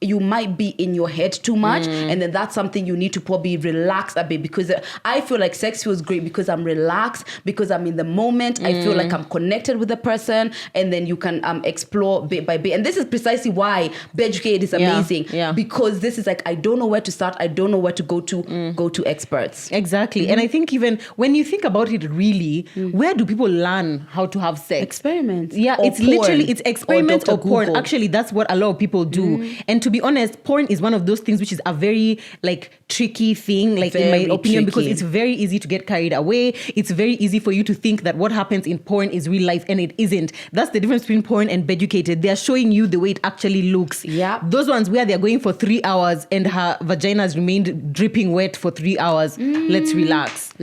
Speaker 1: you might be in your head too much, and then that's something you need to probably relax a bit, because I feel like sex feels great because I'm relaxed, because I'm in the moment. I feel like I'm connected with the person, and then you can explore bit by bit. And this is precisely why Beducated is amazing, because this is like, I don't know where to start. I don't know where to go to experts.
Speaker 2: Exactly. And I think even when you think about it really, where do people learn how to have sex?
Speaker 1: Experiments.
Speaker 2: Yeah,
Speaker 1: or
Speaker 2: it's
Speaker 1: porn,
Speaker 2: literally, it's experiments or porn.
Speaker 1: Google.
Speaker 2: Actually, that's what a lot of people do. And to be honest, porn is one of those things which is a very like tricky thing, like in my opinion, because it's very easy to get carried away. It's very easy for you to think that what happens in porn is real life, and it isn't. That's the difference between porn and Beducated. They are showing you the way it actually looks.
Speaker 1: Yeah.
Speaker 2: Those ones where they're going for 3 hours and her vagina has remained dripping wet for 3 hours. Let's relax.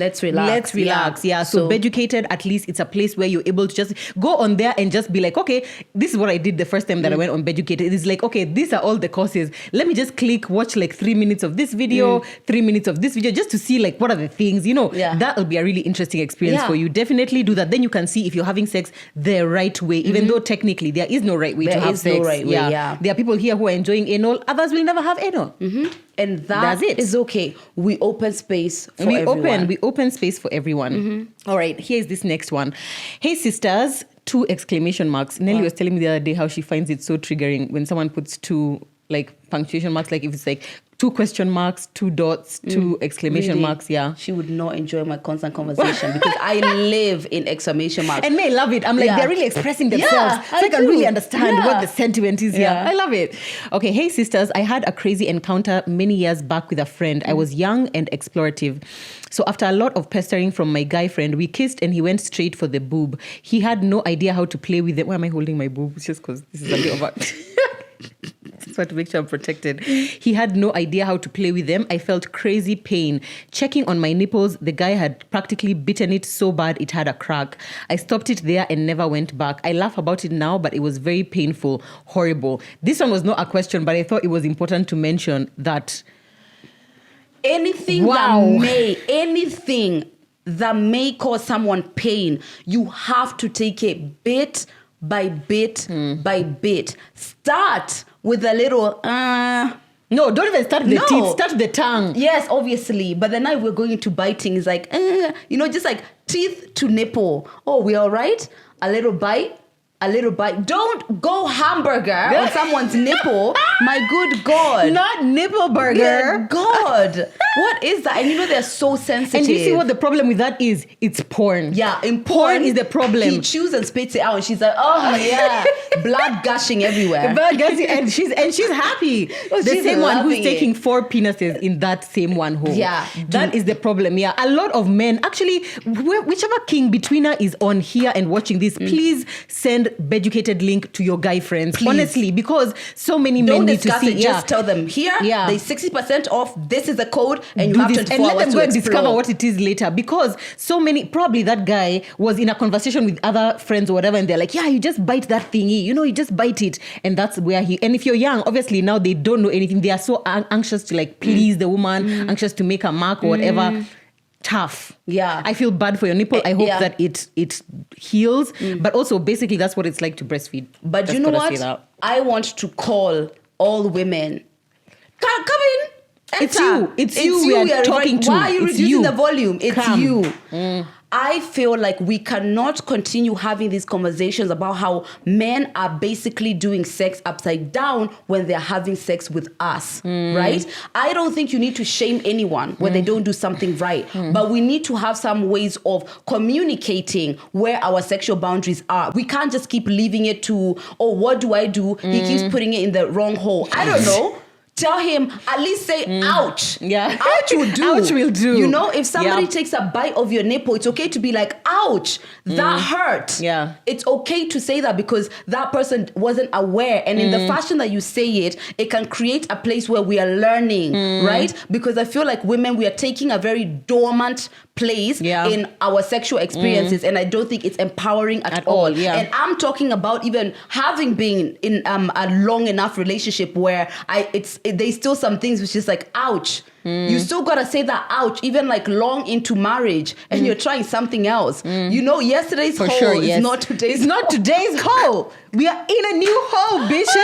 Speaker 2: Yeah. So Beducated, at least it's a place where you're able to just go on there and just be like, okay, this is what I did the first time that I went on Beducated. It's like, okay, these are all the courses. Let me just watch like 3 minutes of this video, 3 minutes of this video, just to see like what are the things, that'll be a really interesting experience for you. Definitely do that. Then you can see if you're having sex the right way, even though technically there is no right way to have sex.
Speaker 1: No right way,
Speaker 2: There are people here who are enjoying anal, others will never have anal.
Speaker 1: And that's is okay. We open space for everyone.
Speaker 2: We open space for everyone. All right, here's this next one. Hey sisters, 2 exclamation marks. Nelly was telling me the other day how she finds it so triggering when someone puts 2 like punctuation marks, like if it's like 2 question marks, 2 dots, 2 exclamation marks. Yeah.
Speaker 1: She would not enjoy my constant conversation because I live in exclamation marks.
Speaker 2: And May love it. I'm like, they're really expressing themselves. So I can really understand what the sentiment is here. I love it. Okay. Hey sisters, I had a crazy encounter many years back with a friend. I was young and explorative. So after a lot of pestering from my guy friend, we kissed and he went straight for the boob. He had no idea how to play with it. Why am I holding my boob? It's just because this is a bit of a... Just want to make sure I'm protected. He had no idea how to play with them. I felt crazy pain. Checking on my nipples, the guy had practically bitten it so bad it had a crack. I stopped it there and never went back. I laugh about it now, but it was very painful, horrible. This one was not a question, but I thought it was important to mention that
Speaker 1: anything that may cause someone pain, you have to take it bit by bit by bit. Start with a little
Speaker 2: No, don't even start with the teeth. Start with the tongue.
Speaker 1: Yes, obviously. But then now we're going into biting. It's like, just like teeth to nipple. Oh, we all right? A little bite. Don't go hamburger on someone's nipple. My good God.
Speaker 2: Not nipple burger.
Speaker 1: Good God. What is that? And they're so sensitive.
Speaker 2: And you see what the problem with that is? It's porn.
Speaker 1: Yeah, in
Speaker 2: porn is the problem.
Speaker 1: He chews and spits it out and she's like, oh yeah. Blood gushing everywhere.
Speaker 2: Blood gushing and she's happy.
Speaker 1: Oh,
Speaker 2: the same one who's taking 4 penises in that same one hole.
Speaker 1: Yeah.
Speaker 2: That is the problem. Yeah. A lot of men, actually, whichever king betweener is on here and watching this, please send Beducated link to your guy friends. Please. Honestly, because so many men need to see.
Speaker 1: It. Just tell them here, there's 60% off. This is the code, and you have 24
Speaker 2: and let them
Speaker 1: hours
Speaker 2: go
Speaker 1: to
Speaker 2: and
Speaker 1: explore.
Speaker 2: Discover what it is later. Because so many, probably that guy was in a conversation with other friends or whatever, and they're like, yeah, you just bite that thingy. You just bite it. And that's where and if you're young, obviously now they don't know anything. They are so anxious to like please the woman, anxious to make a mark or whatever. Tough.
Speaker 1: Yeah.
Speaker 2: I feel bad for your nipple. I hope that it heals. But also basically that's what it's like to breastfeed.
Speaker 1: But
Speaker 2: Just
Speaker 1: you know what? I want to call all women. Come in. Enter.
Speaker 2: It's you we are talking to.
Speaker 1: Why are you reducing the volume? It's you. I feel like we cannot continue having these conversations about how men are basically doing sex upside down when they're having sex with us, right? I don't think you need to shame anyone when they don't do something right, but we need to have some ways of communicating where our sexual boundaries are. We can't just keep leaving it to, oh, what do I do? He keeps putting it in the wrong hole. I don't know. Tell him, at least say, ouch.
Speaker 2: Yeah.
Speaker 1: Ouch will do.
Speaker 2: Ouch will do.
Speaker 1: You know, if somebody takes a bite of your nipple, it's okay to be like, ouch, that hurt.
Speaker 2: Yeah.
Speaker 1: It's okay to say that because that person wasn't aware. And in the fashion that you say it, it can create a place where we are learning, right? Because I feel like women, we are taking a very dormant place in our sexual experiences, and I don't think it's empowering at all.
Speaker 2: Yeah.
Speaker 1: And I'm talking about even having been in a long enough relationship where there's still some things which is like, ouch. You still gotta say that ouch, even like long into marriage, and you're trying something else. You know, yesterday's
Speaker 2: For
Speaker 1: hole
Speaker 2: sure, yes.
Speaker 1: is not today's.
Speaker 2: It's not today's hole. We are in a new hole, bitches.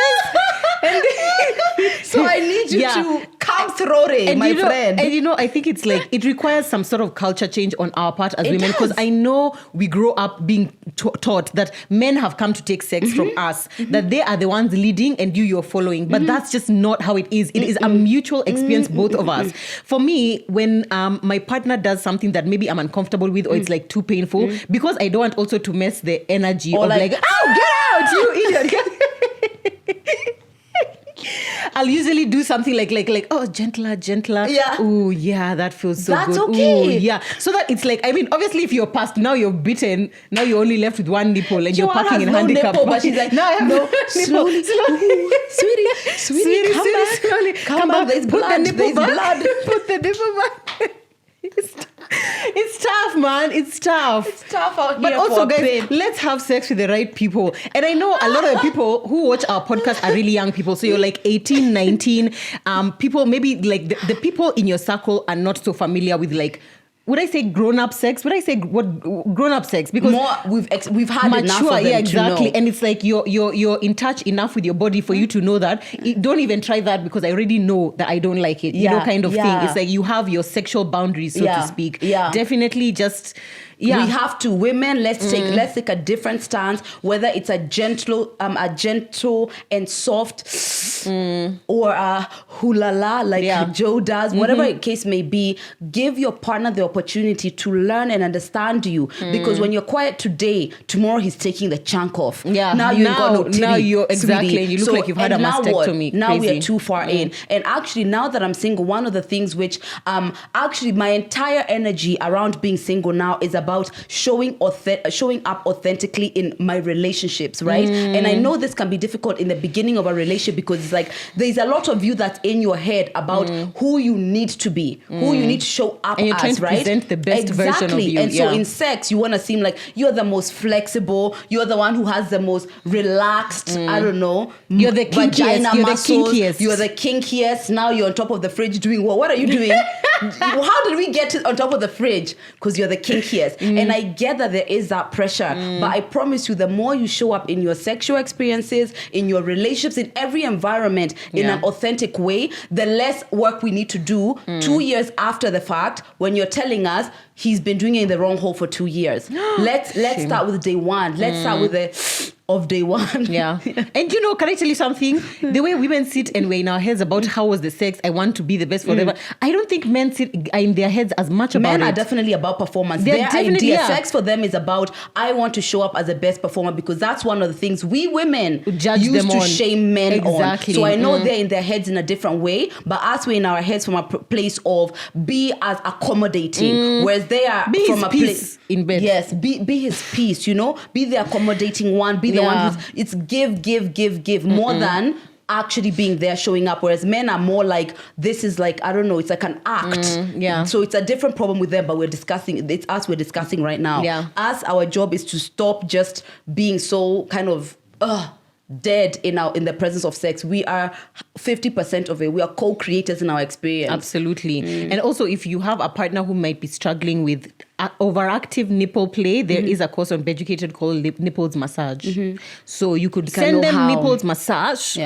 Speaker 1: So I need you to come through it, my friend.
Speaker 2: And you know, I think it's like it requires some sort of culture change on our part as women, because I know we grow up being taught that men have come to take sex from us, that they are the ones leading and you're following. But that's just not how it is. It is a mutual experience, both of us. For me, when my partner does something that maybe I'm uncomfortable with, or it's like too painful, because I don't want also to mess the energy
Speaker 1: or
Speaker 2: of like, oh, get out, you idiot. I'll usually do something like, oh, gentler.
Speaker 1: Yeah.
Speaker 2: Oh, yeah, that feels so
Speaker 1: That's
Speaker 2: good.
Speaker 1: okay.
Speaker 2: Ooh, yeah. So that it's like, I mean, obviously if you're past, now you're bitten, now you're only left with one nipple and you're parking in handicap.
Speaker 1: Nipple, but she's like,
Speaker 2: now I have no
Speaker 1: slowly. Sweetie, come back. There's blood.
Speaker 2: Put the nipple back. It's tough, man. It's tough.
Speaker 1: It's tough out here.
Speaker 2: But also,
Speaker 1: for
Speaker 2: guys,
Speaker 1: pain.
Speaker 2: let's have sex with the right people. And I know a lot of the people who watch our podcast are really young people. So you're like 18, 19. People, maybe like the people in your circle are not so familiar with like, would I say grown-up sex? Would I say what grown-up sex? Because
Speaker 1: more we've had
Speaker 2: mature,
Speaker 1: enough of them
Speaker 2: exactly.
Speaker 1: to know.
Speaker 2: And it's like you're in touch enough with your body for you to know that. Don't even try that because I already know that I don't like it. You know, kind of thing. It's like you have your sexual boundaries, so to speak.
Speaker 1: Yeah.
Speaker 2: Definitely just. Yeah.
Speaker 1: We have to. Women, let's take a different stance. Whether it's a gentle and soft, or a hula la like Joe does. Whatever the case may be, give your partner the opportunity to learn and understand you. Because when you're quiet today, tomorrow he's taking the chunk off.
Speaker 2: Yeah.
Speaker 1: Now you ain't got no titty,
Speaker 2: now you're exactly.
Speaker 1: sweetie.
Speaker 2: And you look like you've had a mastectomy.
Speaker 1: Now we are too far in. And actually, now that I'm single, one of the things which actually my entire energy around being single now is about showing up authentically in my relationships, right? And I know this can be difficult in the beginning of a relationship because it's like there's a lot of you that's in your head about who you need to be, who you need to show up
Speaker 2: and you're trying
Speaker 1: as,
Speaker 2: to
Speaker 1: right?
Speaker 2: present the best version of you.
Speaker 1: And so in sex, you want to seem like you're the most flexible, you're the one who has the most relaxed, I don't know,
Speaker 2: you're the kinkiest.
Speaker 1: You're the kinkiest. Now you're on top of the fridge doing what are you doing? How did we get on top of the fridge? Because you're the kinkiest. And I get that there is that pressure, but I promise you, the more you show up in your sexual experiences, in your relationships, in every environment, in an authentic way, the less work we need to do 2 years after the fact when you're telling us he's been doing it in the wrong hole for 2 years. Let's start with day one. Let's start with the of day one.
Speaker 2: Yeah. And you know, can I tell you something? The way women sit and we're in our heads about how was the sex, I want to be the best forever. I don't think men sit in their heads as much about it.
Speaker 1: Men are definitely about performance. Their idea, sex for them is about, I want to show up as the best performer because that's one of the things we women used to shame men on. So I know they're in their heads in a different way, but us, we're in our heads from a place of be as accommodating, whereas they are
Speaker 2: be
Speaker 1: from a place
Speaker 2: in bed.
Speaker 1: Yes, be his peace, you know, be the accommodating one, be the one who's, it's give more than actually being there, showing up, whereas men are more like, this is like, I don't know, it's like an act. So it's a different problem with them, but we're discussing right now. Us, our job is to stop just being so kind of dead in the presence of sex. We are 50% of it. We are co-creators in our experience.
Speaker 2: Absolutely. And also, if you have a partner who might be struggling with overactive nipple play, there is a course on Beducated called nipples massage. So you could send them nipples massage,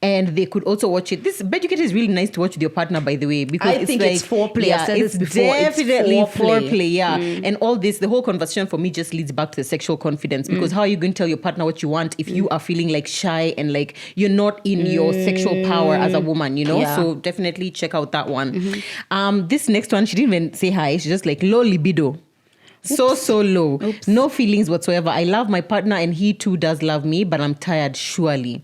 Speaker 2: and they could also watch it. This Beducated is really nice to watch with your partner, by the way, because
Speaker 1: I think it's foreplay.
Speaker 2: Yeah,
Speaker 1: I said
Speaker 2: it's
Speaker 1: this before.
Speaker 2: definitely
Speaker 1: It's
Speaker 2: foreplay. Yeah, and all this, the whole conversation for me just leads back to the sexual confidence, because how are you going to tell your partner what you want if you are feeling like shy and like you're not in your sexual power as a woman, you know? So definitely check out that one. This next one, she didn't even say hi. She's just like, low libido. So low. No feelings whatsoever. I love my partner and he too does love me, but I'm tired, surely.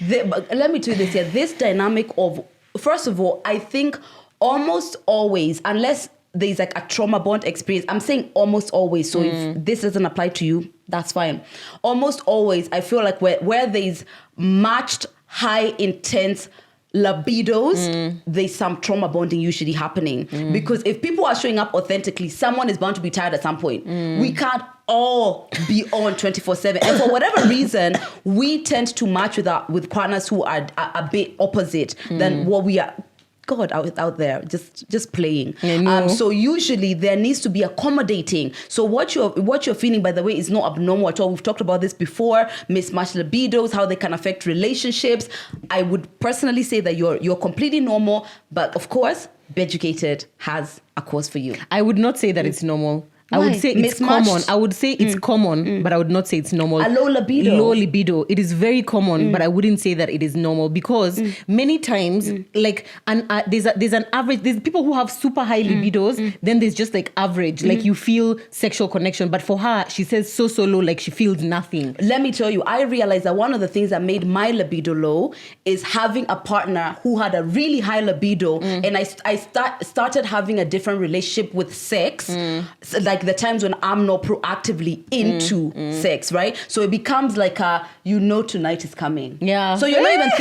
Speaker 1: Let me tell you this here. This dynamic of, first of all, I think almost always, unless there's like a trauma bond experience, I'm saying almost always. So if this doesn't apply to you, that's fine. Almost always, I feel like where there's matched high intense libidos, there's some trauma bonding usually happening. Because if people are showing up authentically, someone is bound to be tired at some point. We can't all be on 24/7, and for whatever reason, we tend to match with partners who are a bit opposite than what we are. God, out there, just playing. So usually there needs to be accommodating. So what you're feeling, by the way, is not abnormal at all. We've talked about this before. Mismatched libidos, how they can affect relationships. I would personally say that you're completely normal, but of course, Beducated has a course for you.
Speaker 2: I would not say that it's normal.
Speaker 1: Why?
Speaker 2: I would say it's
Speaker 1: Mismatched?
Speaker 2: common. I would say it's common, but I would not say it's normal.
Speaker 1: A low libido.
Speaker 2: Low libido. It is very common, but I wouldn't say that it is normal, because many times, like, there's an average. There's people who have super high libidos. Then there's just like average, like you feel sexual connection. But for her, she says so low, like she feels nothing.
Speaker 1: Let me tell you, I realized that one of the things that made my libido low is having a partner who had a really high libido, and I started having a different relationship with sex. So like the times when I'm not proactively into sex, right? So it becomes like tonight is coming.
Speaker 2: Yeah.
Speaker 1: So you're not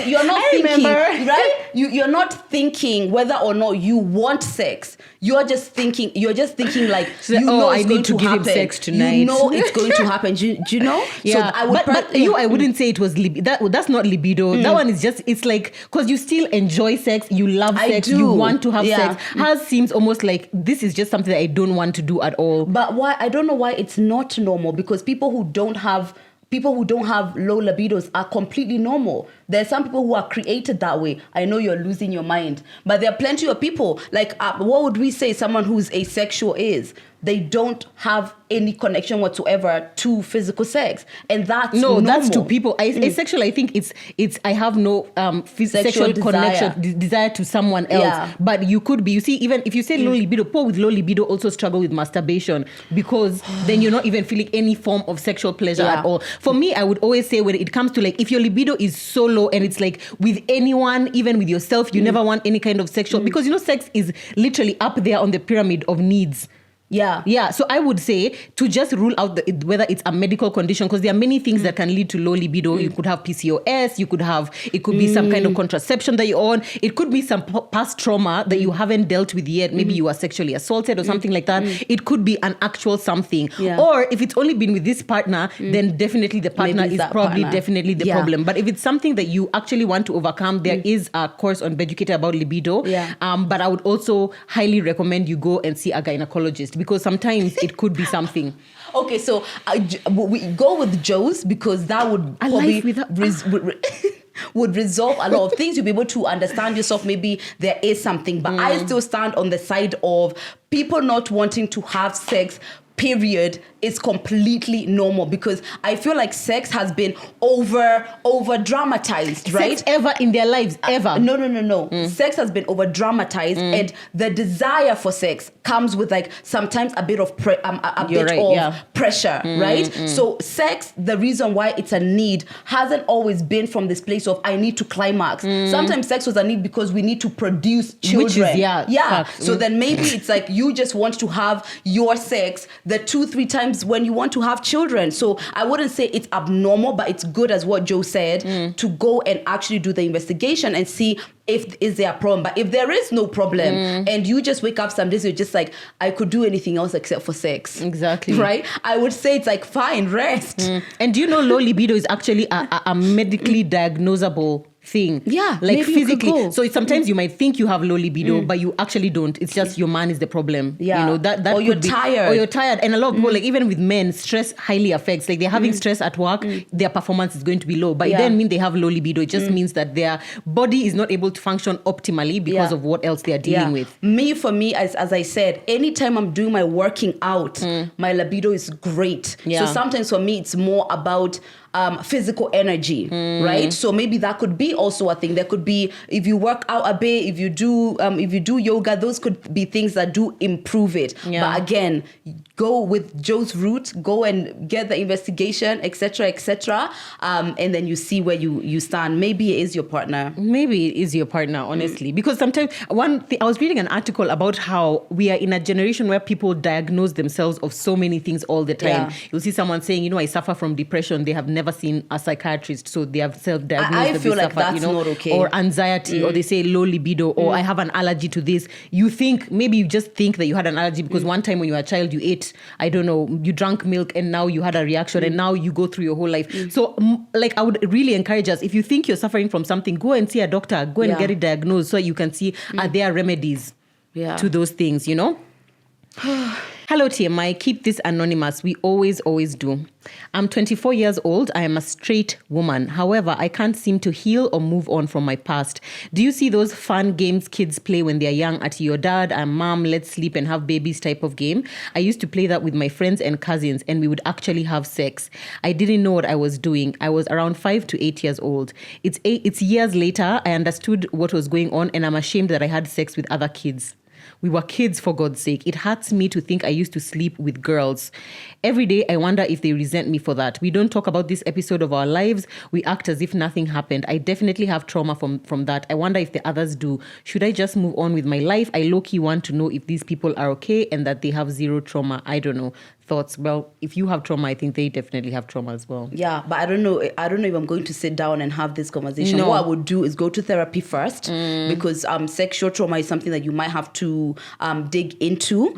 Speaker 1: even thinking, right? You're not thinking whether or not you want sex. You're just thinking like,
Speaker 2: I
Speaker 1: it's
Speaker 2: need
Speaker 1: going
Speaker 2: to give him
Speaker 1: happen.
Speaker 2: sex tonight.
Speaker 1: You know it's going to happen. Do you know?
Speaker 2: Yeah.
Speaker 1: So
Speaker 2: I wouldn't say it was that's not libido. That one is just, it's like, because you still enjoy sex, you love sex, you want to have sex. Hers seems almost like this is just something that I don't want to do at all.
Speaker 1: But why? I don't know why it's not normal, because people who don't have low libidos are completely normal. There are some people who are created that way. I know you're losing your mind, but there are plenty of people, like, what would we say someone who's asexual is? They don't have any connection whatsoever to physical sex, and that's normal.
Speaker 2: That's to people. Asexual, I think it's I have no sexual connection, desire to someone else.
Speaker 1: Yeah.
Speaker 2: But you could be. You see, even if you say low libido, people with low libido also struggle with masturbation, because then you're not even feeling any form of sexual pleasure at all. For me, I would always say, when it comes to, like, if your libido is so low and it's like with anyone, even with yourself, you never want any kind of sexual, because sex is literally up there on the pyramid of needs. Yeah. So I would say to just rule out whether it's a medical condition, because there are many things that can lead to low libido. You could have PCOS. It could be some kind of contraception that you're on. It could be some past trauma that you haven't dealt with yet. Maybe you were sexually assaulted or something like that. It could be an actual something.
Speaker 1: Yeah.
Speaker 2: Or if it's only been with this partner, then definitely the partner is probably definitely the problem. But if it's something that you actually want to overcome, there is a course on Beducated about libido.
Speaker 1: Yeah.
Speaker 2: But I would also highly recommend you go and see a gynecologist, because sometimes it could be something.
Speaker 1: Okay, so we go with Joe's, because that would probably would resolve a lot of things. You'll be able to understand yourself. Maybe there is something, but I still stand on the side of people not wanting to have sex, period, is completely normal, because I feel like sex has been over dramatized, right?
Speaker 2: Sex ever in their lives, ever?
Speaker 1: No. Sex has been over dramatized, and the desire for sex comes with, like, sometimes a bit of pressure, right? So sex, the reason why it's a need hasn't always been from this place of I need to climax. Sometimes sex was a need because we need to produce children.
Speaker 2: Which is,
Speaker 1: So then maybe it's like you just want to have your sex the 2-3 times when you want to have children. So I wouldn't say it's abnormal, but it's good, as what Joe said, to go and actually do the investigation and see, is there a problem. But if there is no problem and you just wake up some days, you're just like, I could do anything else except for sex.
Speaker 2: Exactly.
Speaker 1: Right? I would say it's like, fine, rest.
Speaker 2: And do you know low libido is actually a medically diagnosable thing.
Speaker 1: Yeah,
Speaker 2: like
Speaker 1: maybe
Speaker 2: physically. So sometimes you might think you have low libido, but you actually don't. It's just your man is the problem.
Speaker 1: Yeah.
Speaker 2: You know, that
Speaker 1: or you're tired.
Speaker 2: Or you're tired. And a lot of people, like even with men, stress highly affects. Like they're having stress at work, their performance is going to be low. But it doesn't mean they have low libido. It just means that their body is not able to function optimally because of what else they're dealing with.
Speaker 1: For me, as I said, anytime I'm doing my working out, my libido is great.
Speaker 2: Yeah.
Speaker 1: So sometimes for me, it's more about physical energy, right? So maybe that could be also a thing. There could be, if you work out a bit, if you do yoga, those could be things that do improve it.
Speaker 2: Yeah.
Speaker 1: But again, go with Joe's route, go and get the investigation, etc., and then you see where you stand. Maybe it is your partner.
Speaker 2: Maybe it is your partner, honestly. Because sometimes, I was reading an article about how we are in a generation where people diagnose themselves of so many things all the time.
Speaker 1: Yeah.
Speaker 2: You'll see someone saying, I suffer from depression. They have never seen a psychiatrist, so they have self-diagnosed.
Speaker 1: I feel like that's not okay.
Speaker 2: Or anxiety, or they say low libido, or I have an allergy to this. You just think that you had an allergy because one time when you were a child, you ate, I don't know, you drank milk and now you had a reaction and now you go through your whole life. So I would really encourage us, if you think you're suffering from something, go and see a doctor, go and get it diagnosed so you can see are there remedies to those things, Hello, TMI. Keep this anonymous. We always do. I'm 24 years old. I am a straight woman. However, I can't seem to heal or move on from my past. Do you see those fun games kids play when they're young at your dad and mom, let's sleep and have babies type of game? I used to play that with my friends and cousins, and we would actually have sex. I didn't know what I was doing. I was around 5 to 8 years old. It's years later, I understood what was going on, and I'm ashamed that I had sex with other kids. We were kids, for God's sake. It hurts me to think I used to sleep with girls. Every day, I wonder if they resent me for that. We don't talk about this episode of our lives. We act as if nothing happened. I definitely have trauma from that. I wonder if the others do. Should I just move on with my life? I low-key want to know if these people are okay and that they have zero trauma. I don't know. Thoughts? Well, if you have trauma, I think they definitely have trauma as well.
Speaker 1: Yeah, but I don't know if I'm going to sit down and have this conversation. No. What I would do is go to therapy first because sexual trauma is something that you might have to dig into.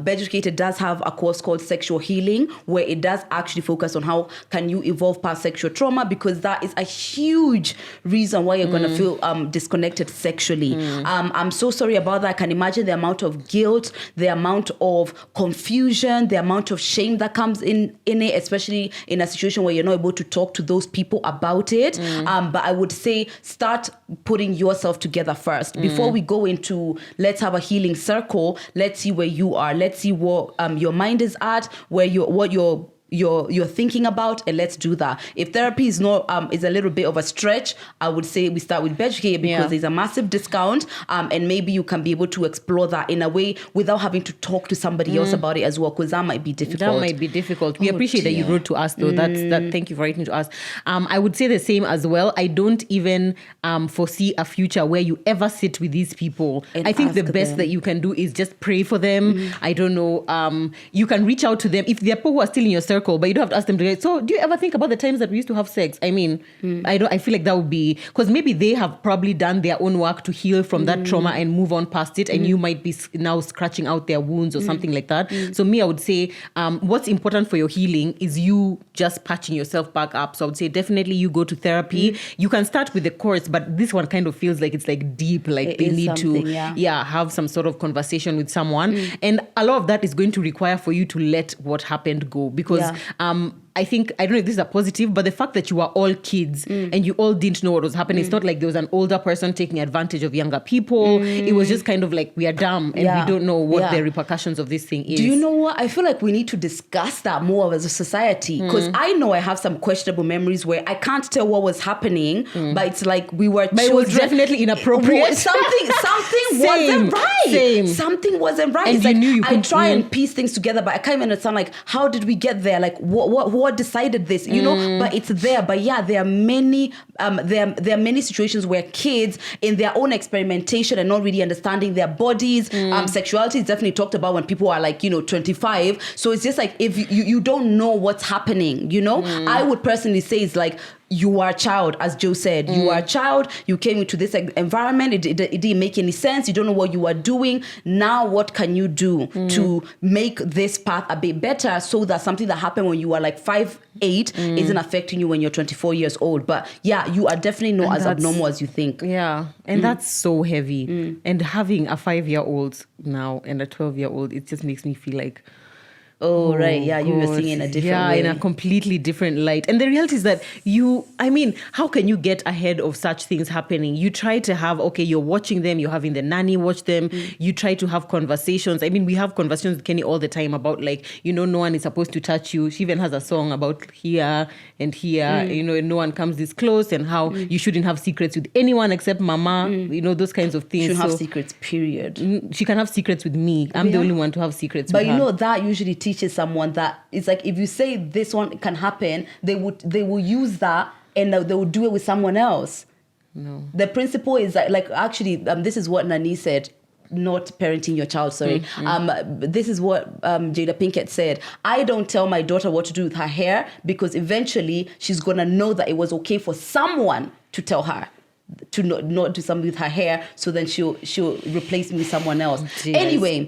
Speaker 1: Beducated does have a course called Sexual Healing, where it does actually focus on how can you evolve past sexual trauma, because that is a huge reason why you're going to feel disconnected sexually. I'm so sorry about that. I can imagine the amount of guilt, the amount of confusion, the amount of shame that comes in it, especially in a situation where you're not able to talk to those people about it. But I would say start putting yourself together first. Before we go into let's have a healing circle, let's see where you are. Let's see what your mind is at, what you're thinking about, and let's do that. If therapy is not is a little bit of a stretch, I would say we start with Beducated because there's a massive discount, and maybe you can be able to explore that in a way without having to talk to somebody else about it as well, because that might be difficult.
Speaker 2: We appreciate that you wrote to us though. Thank you for writing to us. I would say the same as well. I don't even foresee a future where you ever sit with these people. And I think the best that you can do is just pray for them. I don't know. You can reach out to them if there are people who are still in your circle, but you don't have to ask them to. So, do you ever think about the times that we used to have sex? I mean, I feel like that would be because maybe they have probably done their own work to heal from that trauma and move on past it, and you might be now scratching out their wounds or something like that. So, me, I would say, what's important for your healing is you just patching yourself back up. So, I would say definitely you go to therapy. You can start with the course, but this one kind of feels like it's like deep, like they need to, have some sort of conversation with someone, and a lot of that is going to require for you to let what happened go because. I think, I don't know if this is a positive, but the fact that you are all kids and you all didn't know what was happening, it's not like there was an older person taking advantage of younger people. It was just kind of like we are dumb and we don't know what the repercussions of this thing is.
Speaker 1: Do you know what? I feel like we need to discuss that more as a society, because I know I have some questionable memories where I can't tell what was happening, but it's like we were children.
Speaker 2: But it was definitely inappropriate.
Speaker 1: Something wasn't right. Something wasn't right.
Speaker 2: And
Speaker 1: it's
Speaker 2: you
Speaker 1: like
Speaker 2: knew you
Speaker 1: I try and piece things together, but I can't even understand like how did we get there? Like what decided this, you know, but it's there. But there are many there are many situations where kids in their own experimentation and not really understanding their bodies, sexuality is definitely talked about when people are like, 25. So it's just like if you don't know what's happening, I would personally say it's like you are a child, as Joe said. You are a child. You came into this environment. It didn't make any sense. You don't know what you are doing. Now, what can you do to make this path a bit better so that something that happened when you were like 5, 8 isn't affecting you when you're 24 years old? But yeah, you are definitely not as abnormal as you think.
Speaker 2: Yeah, and that's so heavy. And having a 5-year-old now and a 12-year-old, it just makes me feel like,
Speaker 1: oh, right. Yeah, you were seeing in a different way.
Speaker 2: Yeah, in a completely different light. And the reality is that how can you get ahead of such things happening? You try to have, you're watching them, you're having the nanny watch them. You try to have conversations. I mean, we have conversations with Kenny all the time about no one is supposed to touch you. She even has a song about here and here, and no one comes this close, and how you shouldn't have secrets with anyone except mama, those kinds of things.
Speaker 1: She shouldn't have secrets, period.
Speaker 2: She can have secrets with me. I'm the only one to have secrets
Speaker 1: with her.
Speaker 2: But
Speaker 1: that usually teaches someone that it's like, if you say this one can happen, they will use that and they will do it with someone else.
Speaker 2: No.
Speaker 1: The principle is that, actually, this is what Nani said, not parenting your child, sorry. This is what Jada Pinkett said. I don't tell my daughter what to do with her hair because eventually she's going to know that it was okay for someone to tell her to not do something with her hair, so then she'll replace me with someone else.
Speaker 2: Jeez,
Speaker 1: anyway,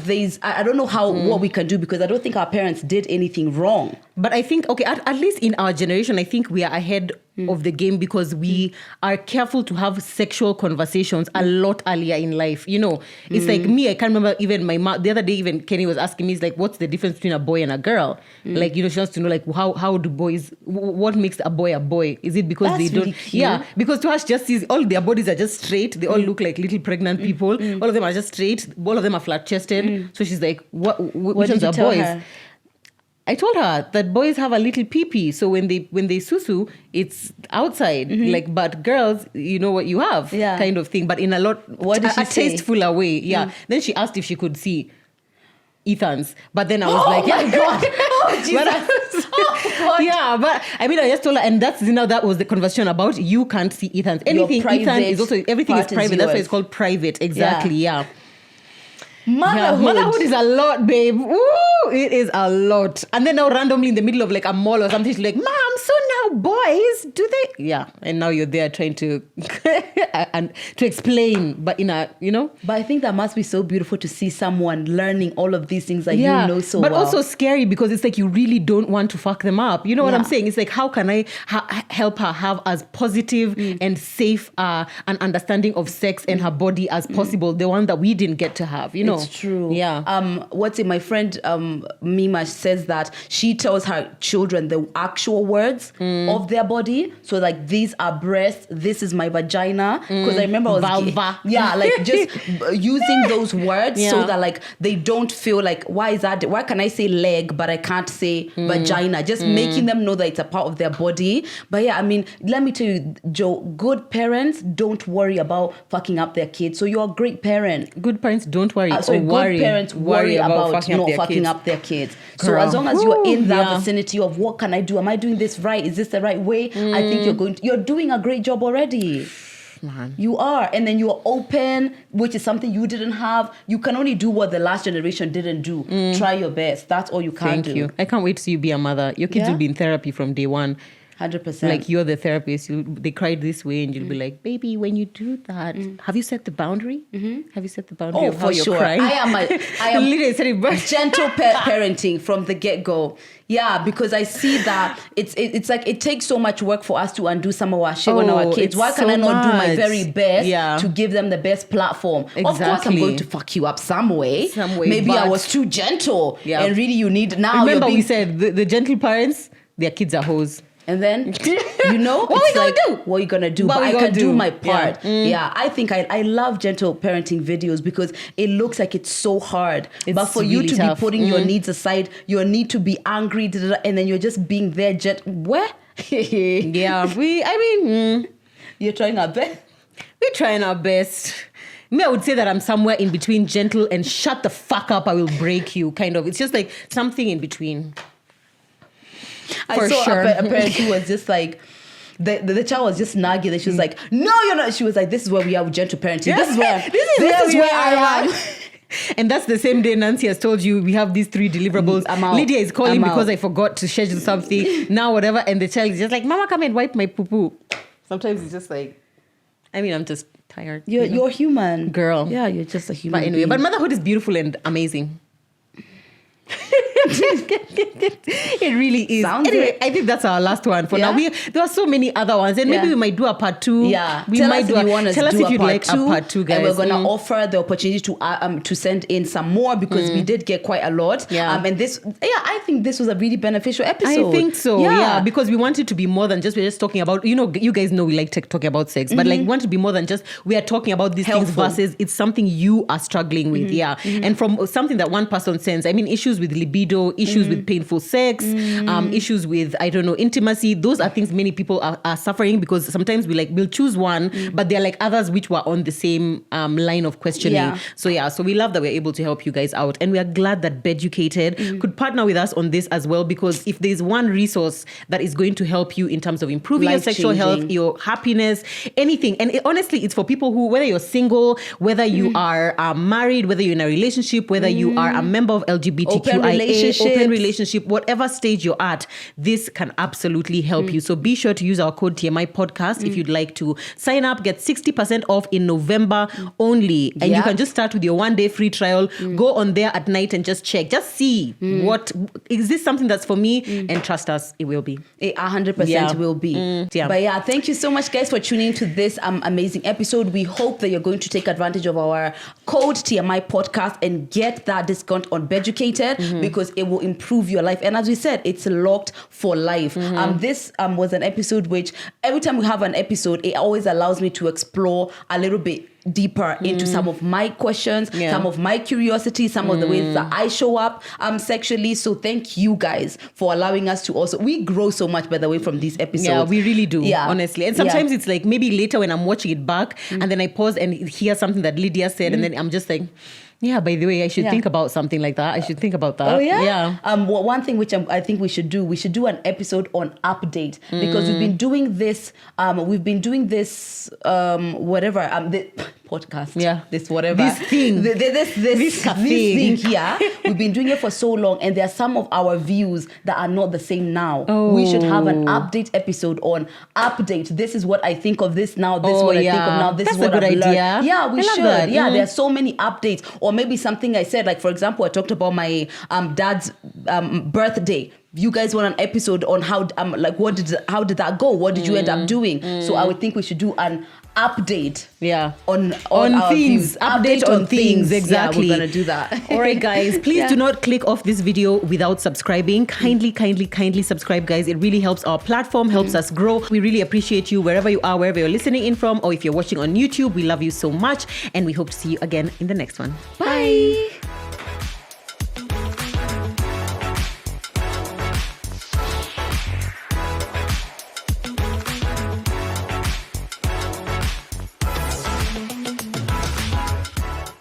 Speaker 1: there's I don't know what we can do, because I don't think our parents did anything wrong.
Speaker 2: But I think, at least in our generation, I think we are ahead of the game because we are careful to have sexual conversations a lot earlier in life. It's like me, I can't remember even my mom. The other day, even Kenny was asking me, what's the difference between a boy and a girl? She wants to know, how do boys, what makes a boy a boy? Is it because they don't?
Speaker 1: Really cute.
Speaker 2: Yeah, because to us, just sees all their bodies are just straight. They all look like little pregnant people. All of them are just straight. All of them are flat-chested. So she's like, which ones are boys? Her? I told her that boys have a little pee-pee, so when they susu, it's outside. But girls, you know what you have, kind of thing. But in a tastefuler way, Then she asked if she could see Ethan's, but then I was like,
Speaker 1: my God. Oh, Jesus.
Speaker 2: But I just told her, and that was the conversation about you can't see Ethan's. Anything Ethan is also, everything is private. That's why it's called private. Exactly. Yeah. Motherhood is a lot, babe. Ooh, it is a lot. And then now randomly in the middle of a mall or something, she's like, Mom, so now boys, do they? Yeah. And now you're there trying to and to explain, but But
Speaker 1: I think that must be so beautiful to see someone learning all of these things that you know so well.
Speaker 2: But also scary because it's like you really don't want to fuck them up. You know what I'm saying? It's like, how can I help her have as positive and safe an understanding of sex and her body as possible, the one that we didn't get to have,
Speaker 1: It's true.
Speaker 2: Yeah.
Speaker 1: My friend Mima says that she tells her children the actual words of their body. So these are breasts, this is my vagina. Because I remember I was
Speaker 2: vulva.
Speaker 1: Just using those words so that they don't feel like, why can I say leg but I can't say vagina? Just making them know that it's a part of their body. But let me tell you, Joe, good parents don't worry about fucking up their kids. So you're a great parent.
Speaker 2: Good parents don't worry.
Speaker 1: Good parents worry about not fucking up their kids. So
Speaker 2: Girl.
Speaker 1: as long as you're in that vicinity of what can I do? Am I doing this right? Is this the right way? I think you're doing a great job already.
Speaker 2: Man.
Speaker 1: You are. And then you're open, which is something you didn't have. You can only do what the last generation didn't do. Try your best. That's all you can do.
Speaker 2: Thank you. I can't wait to see you be a mother. Your kids will be in therapy from day one.
Speaker 1: 100%.
Speaker 2: You're the therapist. They cried this way, and you'll be like, "Baby, when you do that, have you set the boundary? Have you set the boundary of how you're crying?"
Speaker 1: I am gentle parenting from the get-go. Yeah, because I see that it's like it takes so much work for us to undo some of our shit on our kids. Why can I not do my very best to give them the best platform?
Speaker 2: Exactly.
Speaker 1: Of course, I'm going to fuck you up some way. Maybe I was too gentle, and really you need now.
Speaker 2: Remember, we said the gentle parents, their kids are hoes.
Speaker 1: And then,
Speaker 2: what are you gonna do?
Speaker 1: What are you gonna do? But I can do my part. Yeah, I think I love gentle parenting videos because it looks like it's so hard. But for you to be putting your needs aside, your need to be angry, and then you're just being there. Where?
Speaker 2: Yeah,
Speaker 1: you're trying our best.
Speaker 2: We're trying our best. I would say that I'm somewhere in between gentle and shut the fuck up, I will break you, kind of. It's just like something in between.
Speaker 1: I saw a parent who was just like, the child was just nagging, and she was like, "No, you're not." She was like, "This is where we are with gentle parenting. This is where I am."
Speaker 2: And that's the same day Nancy has told you we have these 3 deliverables. Lydia is calling because I forgot to schedule something. Now whatever. And the child is just like, Mama, come and wipe my poo-poo. Sometimes it's just like, I'm just tired.
Speaker 1: You're human.
Speaker 2: Girl.
Speaker 1: Yeah, you're just a human
Speaker 2: But anyway, but motherhood is beautiful and amazing. It really is. Anyway, I think that's our last one for now. There are so many other ones, and maybe we might do a part 2.
Speaker 1: Yeah,
Speaker 2: tell us if you'd like a part 2, guys.
Speaker 1: And we're gonna offer the opportunity to send in some more because we did get quite a lot. And this, I think this was a really beneficial episode.
Speaker 2: I think so. Yeah, because we want it to be more than we're just talking about. You guys know we like talking about sex, but like we want it to be more than just we are talking about these things versus it's something you are struggling with. And from something that one person sends, issues with libido, issues with painful sex, issues with, intimacy. Those are things many people are suffering because sometimes we'll choose one, but they're like others which were on the same line of questioning. So we love that we're able to help you guys out. And we are glad that Beducated could partner with us on this as well, because if there's one resource that is going to help you in terms of improving your sexual health, your happiness, anything. And honestly, it's for people who, whether you're single, whether you are married, whether you're in a relationship, whether you are a member of LGBTQIA, open relationship, whatever stage you're at, this can absolutely help you. So be sure to use our code TMI podcast if you'd like to sign up, get 60% off in November only. And you can just start with your 1-day free trial. Go on there at night and just check. Just see what, is this something that's for me? And trust us, it will be.
Speaker 1: It 100% will be. But thank you so much, guys, for tuning to this amazing episode. We hope that you're going to take advantage of our code TMI podcast and get that discount on Beducated because it will improve your life. And as we said, it's locked for life. This was an episode which every time we have an episode, it always allows me to explore a little bit deeper into some of my questions, some of my curiosity, some of the ways that I show up sexually. So thank you guys for allowing us to also, we grow so much, by the way, from these episodes.
Speaker 2: Yeah, we really do, honestly. And sometimes it's like maybe later when I'm watching it back and then I pause and hear something that Lydia said and then I'm just like, yeah, by the way, I should think about something like that. I should think about that.
Speaker 1: Oh, yeah? One thing which I think we should do an episode on update because we've been doing this, whatever, the podcast.
Speaker 2: Yeah.
Speaker 1: This whatever.
Speaker 2: This thing.
Speaker 1: This thing here. We've been doing it for so long and there are some of our views that are not the same now. Oh. We should have an update episode on update. This is what I think of this now. This is what I think of now. This is what I've learned. Yeah, we should. That. Yeah, there are so many updates. Or maybe something I said, like for example, I talked about my dad's birthday. You guys want an episode on how how did that go? What did you end up doing? So I would think we should do an update on our views.
Speaker 2: Update on things. Exactly.
Speaker 1: We're gonna do that.
Speaker 2: All right, guys, please do not click off this video without subscribing. Kindly subscribe, guys. It really helps our platform, helps us grow. We really appreciate you wherever you are, wherever you're listening in from, or if you're watching on YouTube. We love you so much and we hope to see you again in the next one.
Speaker 1: Bye.